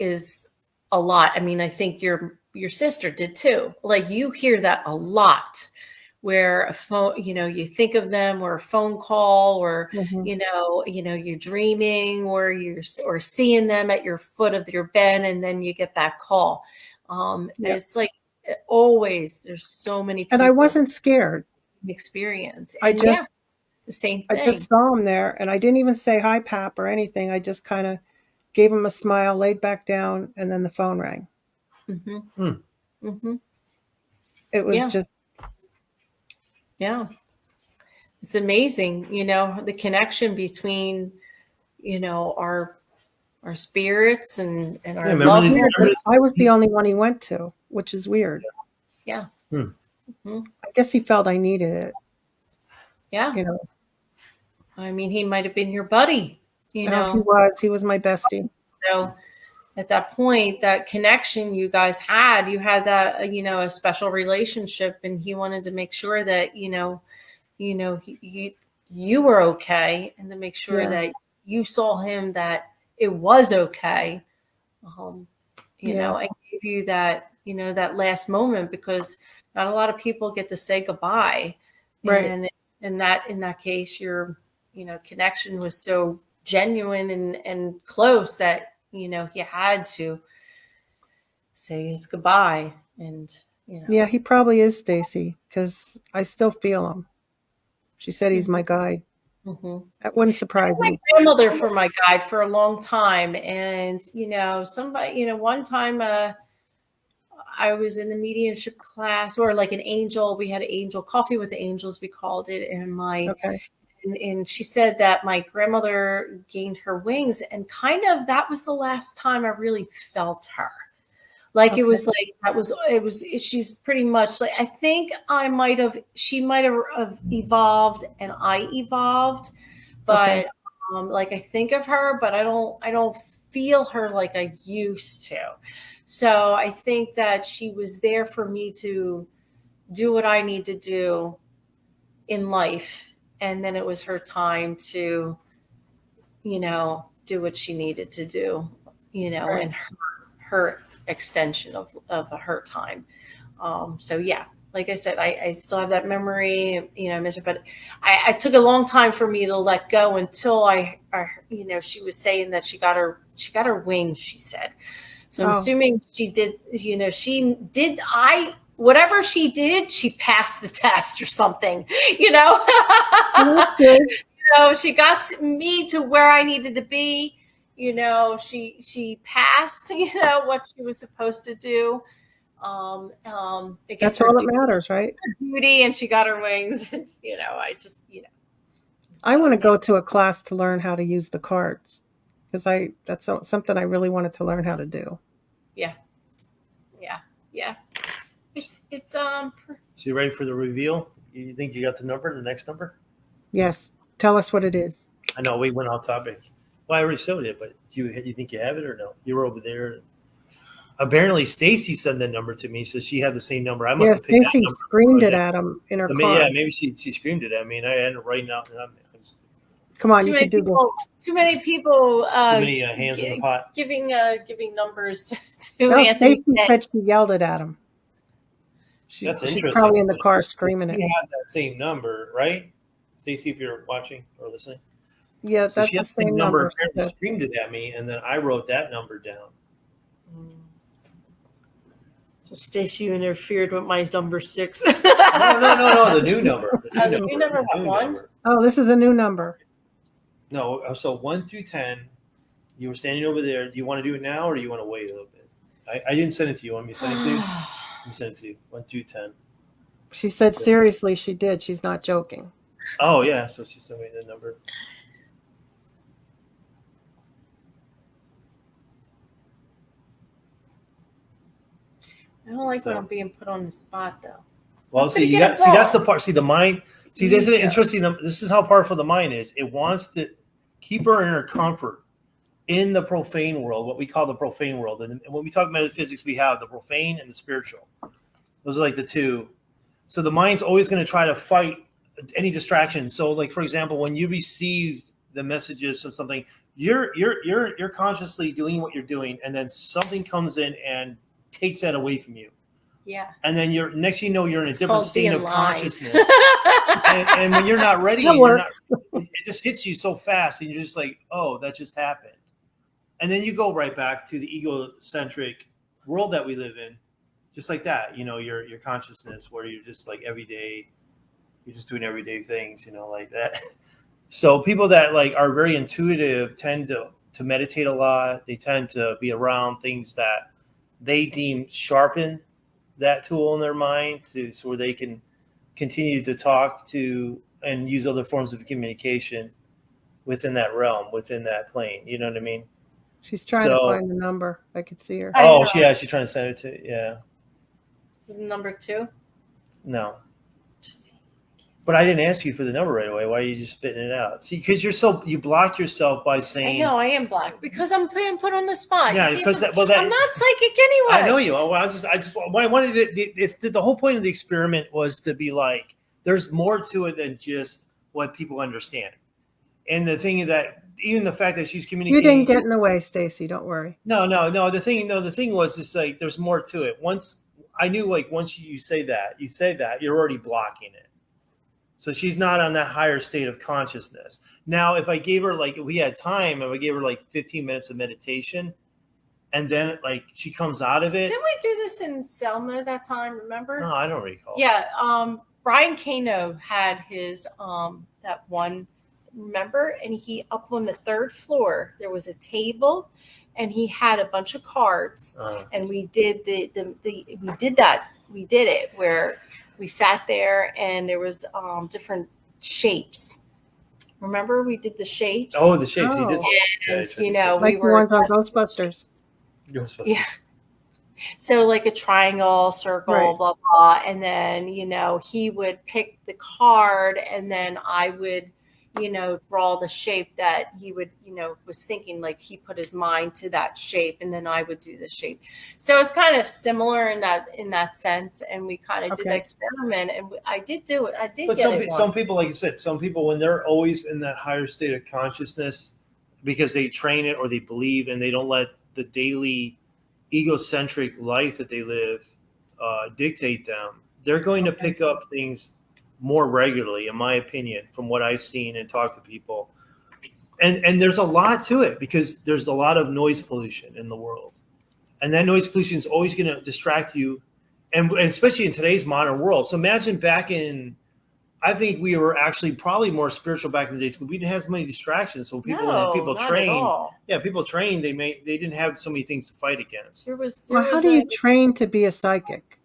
is a lot. I mean, I think your sister did too. Like you hear that a lot, where a phone, you know, you think of them, or a phone call, or you know, you're dreaming, or or seeing them at your foot of your bed, and then you get that call. It's like always there's so many people. And I wasn't scared. Experience. I And just the same thing. I just saw him there, and I didn't even say hi, Pap, or anything. I just kind of gave him a smile, laid back down, and then the phone rang. It was just. Yeah. It's amazing, you know, the connection between, you know, our spirits and our love. I was the only one he went to, which is weird. Yeah. I guess he felt I needed it. Yeah. You know. I mean, he might have been your buddy, you know. He was my bestie. So at that point, that connection you guys had, you had that, you know, a special relationship, and he wanted to make sure that, you know, you were okay, and to make sure that you saw him, that it was okay, you know, and give you that, you know, that last moment, because not a lot of people get to say goodbye. Right. And in that case, your, you know, connection was so genuine and close that, you know, he had to say his goodbye. And, you know. Yeah, he probably is, Stacy, because I still feel him. She said he's my guide. That wouldn't surprise me. My grandmother for my guide for a long time. And, you know, somebody, you know, one time I was in the mediumship class, or like an angel. We had angel coffee with the angels, we called it. And and she said that my grandmother gained her wings, and kind of that was the last time I really felt her. Like it was like she's pretty much like, I think she might have evolved and I evolved, but like I think of her, but I don't feel her like I used to. So I think that she was there for me to do what I need to do in life. And then it was her time to, you know, do what she needed to do, you know, and her extension of her time. So yeah, like I said, I still have that memory, you know, I miss her, but I took a long time for me to let go until I you know, she was saying that she got her wings, she said. So I'm assuming she did, you know, whatever she did, she passed the test or something, you know. Good. You know, she got me to where I needed to be. You know, she passed, you know, what she was supposed to do. I guess That's all that matters, right? duty, and she got her wings. And, you know, I just, you know. I want to go to a class to learn how to use the cards because that's something I really wanted to learn how to do. Yeah. It's So you ready for the reveal? You think you got the number, the next number? Yes. Tell us what it is. I know we went off topic. Well, I already showed it, but do you think you have it or no? You were over there. Apparently, Stacy sent that number to me, so she had the same number. I must have picked Stacy that number. screamed it at him in her car. Yeah, maybe she screamed it at me, and I ended up writing out. Come on, too you many can do people. Too many people. Too many hands in the pot. Giving numbers to No, Anthony. Stacy said she yelled it at him. That's she's interesting. probably in the car screaming it. You have that same number, right? Stacy, if you're watching or listening. Yeah, So that's she the had the same number. number. Apparently screamed it at me, and then I wrote that number down. So Stacy, you interfered with my number 6. No, the new number. The new number, what, 1? Oh, this is a new number. No, so 1 through 10. You were standing over there. Do you want to do it now, or do you want to wait a little bit? I didn't send it to you. Want me to send it to you? Let me send it to you. 1 through 10. She said seriously she did. She's not joking. Oh, yeah. So she sent me the number. I don't like when I'm being put on the spot, though. Well, see, that's the part. See, the mind. See, this is interesting. This is how powerful the mind is. It wants to keep her in her comfort in the profane world, what we call the profane world. And when we talk metaphysics, we have the profane and the spiritual. Those are like the two. So the mind's always going to try to fight any distraction. So, like for example, when you receive the messages of something, you're consciously doing what you're doing, and then something comes in and takes that away from you. Yeah. And then next you know you're in a different state of consciousness. and when you're not ready, it just hits you so fast, and you're just like, oh, that just happened. And then you go right back to the egocentric world that we live in, just like that. You know, your consciousness where you're just like everyday, you're just doing everyday things, you know, like that. So people that like are very intuitive tend to meditate a lot. They tend to be around things that they deem sharpen that tool in their mind so where they can continue to talk to and use other forms of communication within that realm, within that plane. You know what I mean? She's trying to find the number. I could see her. Oh, she's trying to send it to, yeah. Is it number 2? No. But I didn't ask you for the number right away. Why are you just spitting it out? See, because you block yourself by saying. I know I am black because I'm being put on the spot. Yeah, because I'm not psychic anyway. I know you. I wanted it. The whole point of the experiment was to be like, there's more to it than just what people understand. And the thing is that even the fact that she's communicating. You didn't get in the way, Stacy. Don't worry. No. The thing was just like there's more to it. Once you say that, you're already blocking it. So she's not on that higher state of consciousness. Now, if I gave her if we had time, if I gave her 15 minutes of meditation, and then she comes out of it. Didn't we do this in Selma that time? Remember? No, I don't recall. Yeah, Brian Kano had his that one. Remember? And he up on the 3rd floor. There was a table, and he had a bunch of cards, and we did we did it where. We sat there and there was different shapes. Remember we did the shapes? Oh, the shapes. You did. And, you know, like we were ones on Ghostbusters. Yeah. So like a triangle, circle, right. Blah, blah. And then, you know, he would pick the card and then I would, you know, draw the shape that he would, you know, was thinking he put his mind to that shape and then I would do the shape. So it's kind of similar in that sense. And we kind of did the experiment and I did do it. I did but get it. Some people, like you said, when they're always in that higher state of consciousness because they train it or they believe and they don't let the daily egocentric life that they live dictate them, they're going to pick up things more regularly, in my opinion, from what I've seen and talked to people. And there's a lot to it because there's a lot of noise pollution in the world. And that noise pollution is always going to distract you, and especially in today's modern world. So imagine back in, I think we were actually probably more spiritual back in the days because we didn't have so many distractions. So people, No, people not at trained, all. people trained. They didn't have so many things to fight against. Well, how do you train to be a psychic?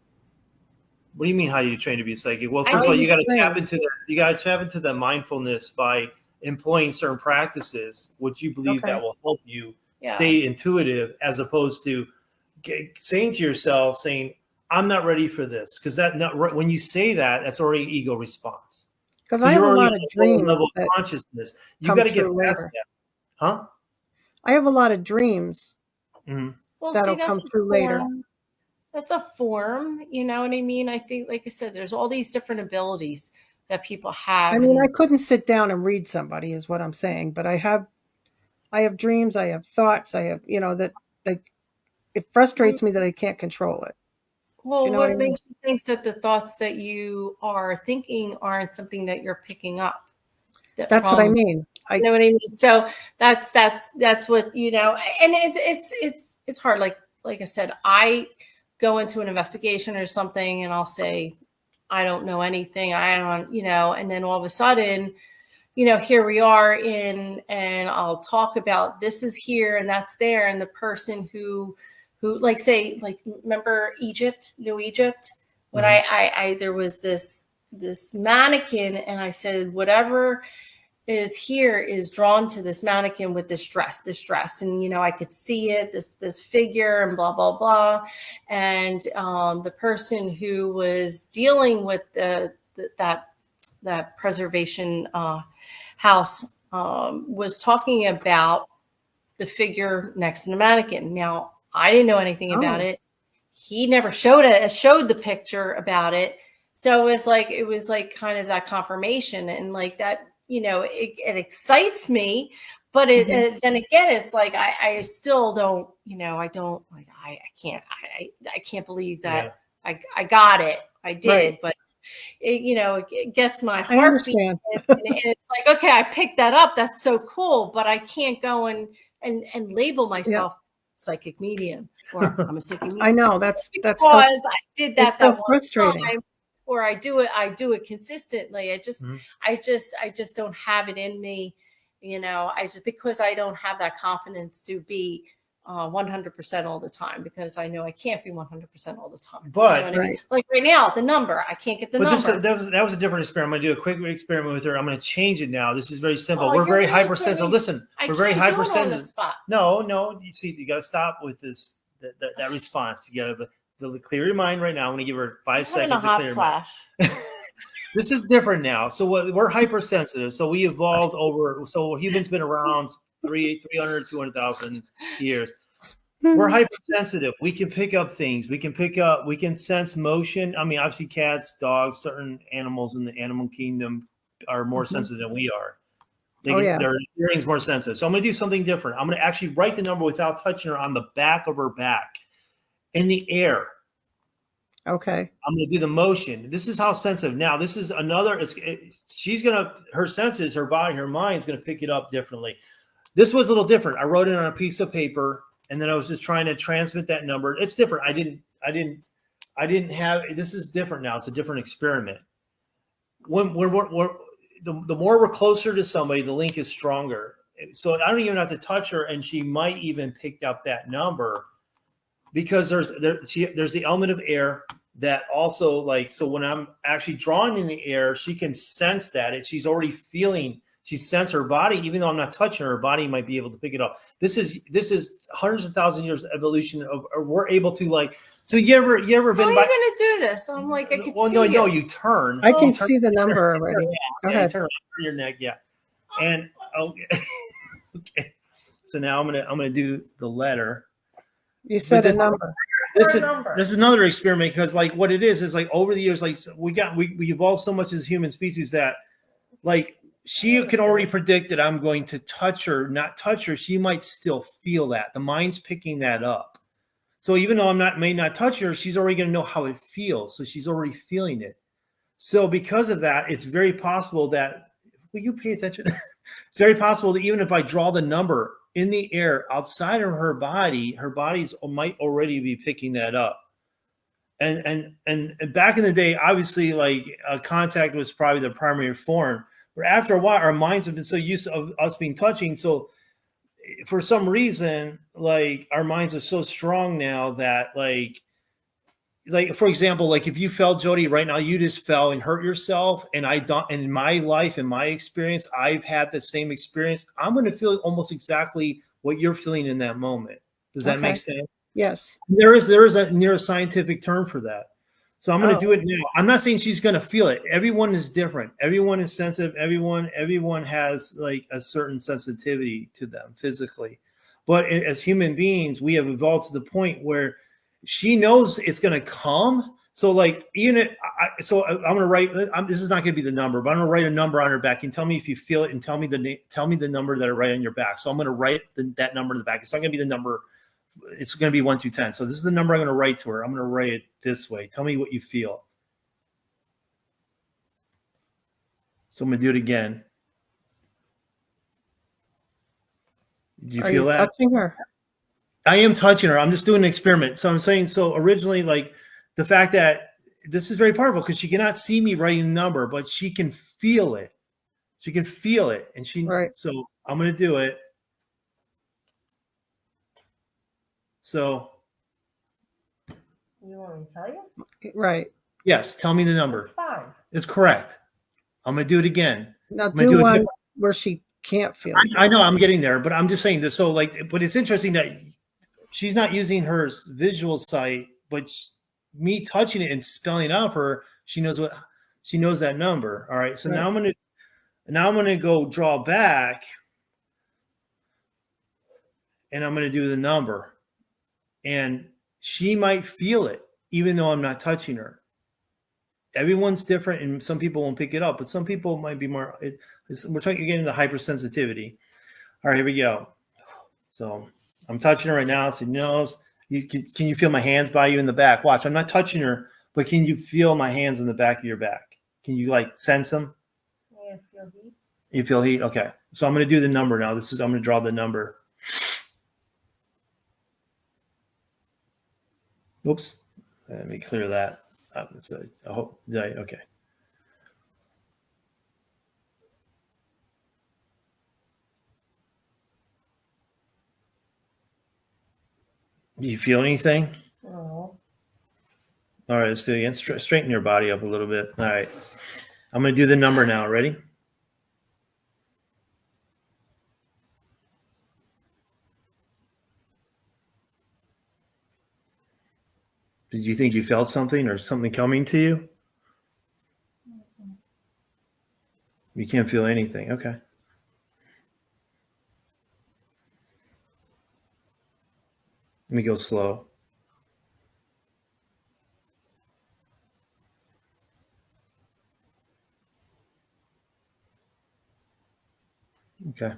What do you mean? How do you train to be a psychic? Well, How first of all, do you got you to tap train? into the mindfulness by employing certain practices, which you believe Okay. that will help you Yeah. stay intuitive, as opposed to saying to yourself, saying, "I'm not ready for this," because when you say that, that's already an ego response. Because So I have you're a already lot on of a lower dreams level of that consciousness. You come got to get true past later. that, huh? I have a lot of dreams Mm-hmm. Well, that'll see, that's come a through later. form. That's a form. You know what I mean? I think, like I said, there's all these different abilities that people have. I mean, I and- couldn't sit down and read somebody, is what I'm saying. But I have dreams. I have thoughts. I have, that like it frustrates me that I can't control it. Well, You know what what I mean? makes you think that the thoughts that you are thinking aren't something that you're picking up? That's what I mean. You know what I mean? So that's what, and it's hard. Like I said, I go into an investigation or something and I'll say, I don't know anything. I don't, and then all of a sudden, here we are and I'll talk about this is here and that's there. And the person who like say, like, remember New Egypt, when I there was this mannequin and I said, whatever is here is drawn to this mannequin with this dress, and I could see it, this figure, and blah blah blah. And the person who was dealing with that preservation house was talking about the figure next to the mannequin. Now, I didn't know anything about it. He never showed the picture about it. So it was like kind of that confirmation, and like that, it excites me, but then again, it's like, I still don't, I can't believe that I got it. I did, Right. but it gets my I heartbeat. understand. And it's like, okay, I picked that up. That's so cool, but I can't go and label myself psychic medium, or I'm a psychic medium. I know that's because so, I did that it's so one frustrating. time, or I do it consistently. I just don't have it in me, because I don't have that confidence to be 100% all the time, because I know I can't be 100% all the time. But you know what I mean? Like right now, the number, I can't get the number. That was a different experiment. I'm going to do a quick experiment with her. I'm going to change it now. This is very simple. Oh, We're you're very really hypersensitive. kidding. Listen, I we're very can't do it on the hypersensitive. spot. No. You see, you got to stop with this that response. You got to clear your mind right now. I'm going to give her 5 seconds I'm having a to clear your mind. hot flash. This is different now. So we're hypersensitive. So we evolved over. So humans been around 300, 200,000 years. We're hypersensitive. We can pick up things. We can sense motion. I mean, obviously cats, dogs, certain animals in the animal kingdom are more sensitive than we are. Their hearing's more sensitive. So I'm going to do something different. I'm going to actually write the number without touching her on the back of her back in the air. Okay. I'm going to do the motion. This is how sensitive. Now, this is another. Her senses, her body, her mind's going to pick it up differently. This was a little different. I wrote it on a piece of paper, and then I was just trying to transmit that number. It's different. I didn't have. This is different now. It's a different experiment. The more we're closer to somebody, the link is stronger. So I don't even have to touch her, and she might even pick up that number, because there's the element of air that also, like, so when I'm actually drawing in the air, she can sense that she's already feeling. She senses her body, even though I'm not touching her body might be able to pick it up. This is hundreds of thousands of years of evolution of we're able to, like. So you ever been? How are you going to do this? I'm like, I can see no, you turn. I can You turn see the number already. Go you ahead. turn your neck, and okay. So now I'm gonna do the letter. You said But a number. This is another experiment, because like what it is like over the years, like we evolved so much as human species that, like, she can already predict that I'm going to touch her, not touch her. She might still feel that. The mind's picking that up. So even though may not touch her, she's already going to know how it feels. So she's already feeling it. So because of that, it's very possible that, will you pay attention? It's very possible that even if I draw the number in the air outside of her body's might already be picking that up. And back in the day, obviously, like contact was probably the primary form. But after a while, our minds have been so used to us being touching. So for some reason, like our minds are so strong now that like for example, like if you fell, Jody, right now, you just fell and hurt yourself. And I don't, in my life, in my experience, I've had the same experience. I'm going to feel almost exactly what you're feeling in that moment. Does that make sense? Yes. There is a neuroscientific term for that. So I'm going to do it now. I'm not saying she's going to feel it. Everyone is different. Everyone is sensitive. Everyone has like a certain sensitivity to them physically. But as human beings, we have evolved to the point where she knows it's going to come. So like, even so I'm going to write, this is not going to be the number, but I'm going to write a number on her back. And tell me if you feel it and tell me the number that I write on your back. So I'm going to write that number in the back. It's not going to be the number. It's going to be 1 through 10. So this is the number I'm going to write to her. I'm going to write it this way. Tell me what you feel. So I'm going to do it again. Do you feel that? Touching her? I am touching her. I'm just doing an experiment. So I'm saying, so originally, like the fact that this is very powerful because she cannot see me writing a number, but she can feel it. She can feel it. And so I'm going to do it. So. You want me to tell you? Right. Yes. Tell me the number. It's 5. It's correct. I'm going to do it again. Now do one where she can't feel it. I know I'm getting there, but I'm just saying this. So like, but it's interesting that she's not using her visual sight, but me touching it and spelling it out for her, she knows that number. All right. So now I'm going to go draw back and I'm going to do the number and she might feel it even though I'm not touching her. Everyone's different and some people won't pick it up, but some people might be more, we're talking again the hypersensitivity. All right, here we go. So I'm touching her right now. She knows. Can you feel my hands by you in the back? Watch, I'm not touching her, but can you feel my hands in the back of your back? Can you like sense them? Yeah, feel heat. You feel heat? Okay. So I'm going to do the number now. I'm going to draw the number. Oops. Let me clear that. Okay. Do you feel anything? No. All right, let's do it again. Straighten your body up a little bit. All right. I'm going to do the number now. Ready? Did you think you felt something or something coming to you? You can't feel anything. Okay. Let me go slow. Okay.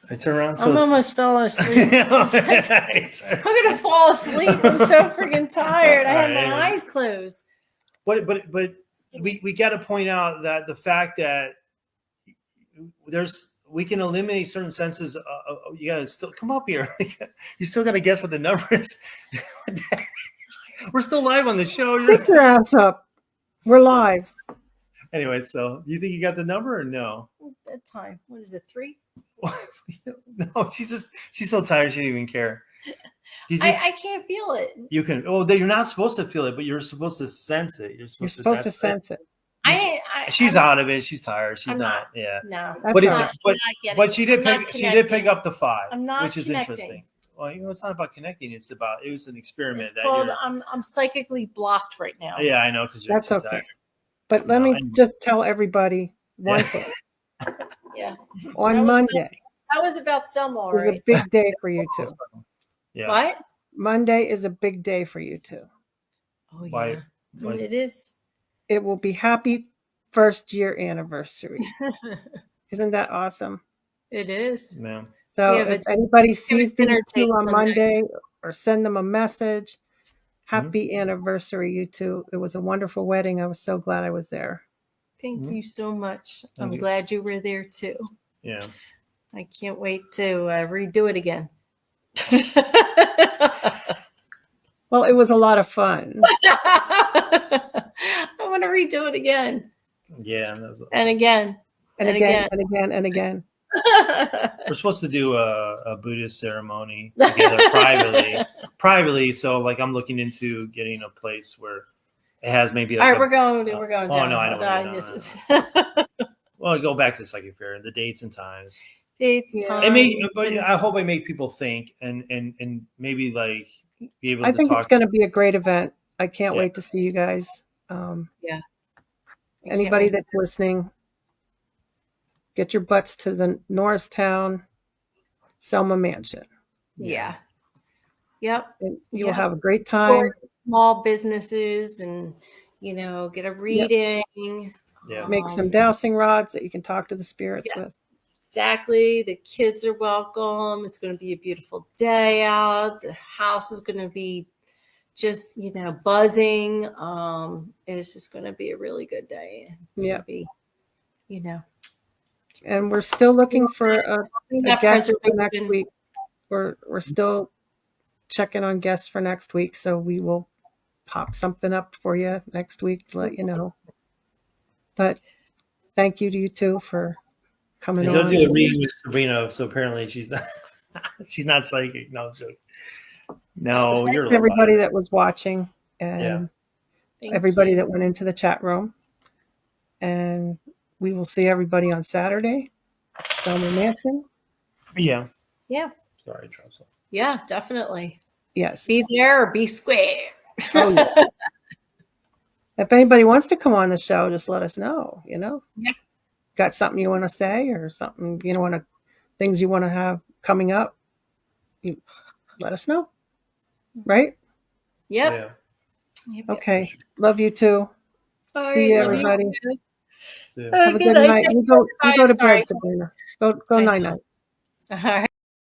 I turn around. So I'm almost fell asleep. I'm going to fall asleep. I'm so freaking tired. I have my eyes closed. But we got to point out that the fact that we can eliminate certain senses. You got to still come up here. You still got to guess what the number is. We're still live on the show. Pick your ass up. We're live. Anyway, so do you think you got the number or no? Bedtime. What is it? 3? No, she's so tired she didn't even care. I can't feel it. You can. Oh, you're not supposed to feel it, but you're supposed to sense it. You're supposed to sense it. She's out of it. She's tired. She's not. Yeah. No. But she did pick up the 5, which is connecting. interesting. Well, it's not about connecting. It was an experiment. I'm psychically blocked right now. Yeah, I know because that's okay. Tired. But let me just tell everybody one thing. Yeah. On Monday. That was about Selma, all right? It was a big day for you two. Yeah. What? Monday is a big day for you two. Oh, yeah. It is. It will be happy first year anniversary. Isn't that awesome? It is. Yeah. So Yeah, if but anybody sees dinner these two date on someday. Monday, or send them a message, happy anniversary, you two. It was a wonderful wedding. I was so glad I was there. Thank you so much. I'm you. glad you were there too. Yeah. I can't wait to redo it again. Well, it was a lot of fun. I want to redo it again Yeah. That was, and again And again, and again, and again. we're supposed to do a Buddhist ceremony together privately. So like I'm looking into getting a place where it has maybe like All right, we're going oh, down. no, I don't. Well, go back to the psychic fair, the dates and times. Dates, Yeah. time, But I hope I make people think and maybe like be able I to think talk. it's going to be a great event. I can't Yeah. wait to see you guys. Yeah. Anybody that's listening, get your butts to the Norristown Selma Mansion. Yeah. Yep. And you'll Yeah. have a great time. Support small businesses and, get a reading. Yeah. Make some dowsing rods that you can talk to the spirits Yeah. with. Exactly. The kids are welcome. It's going to be a beautiful day out. The house is going to be just, buzzing. It's just going to be a really good day. It's going to be, And we're still looking for a that guest for next preservation. week. We're still checking on guests for next week, so we will pop something up for you next week to let you know. But thank you to you two for coming Go on. do a reading with Sabrina. So apparently she's not psychic. No, I'm joking. No, Thanks you're everybody liar. that was watching and everybody that went into the chat room. And we will see everybody on Saturday. Selma Mansion. Yeah. Yeah. Sorry, Charles. Yeah, definitely. Yes. Be there or be square. Oh, yeah. If anybody wants to come on the show, just let us know, Yeah. Got something you want to say or something, things you want to have coming up, you let us know. Right? Yep. Yeah. Okay. Love you too. All See right, you, love everybody. Yeah. Have a good night. You go to bed, Sabrina. Go I night know. night. All right.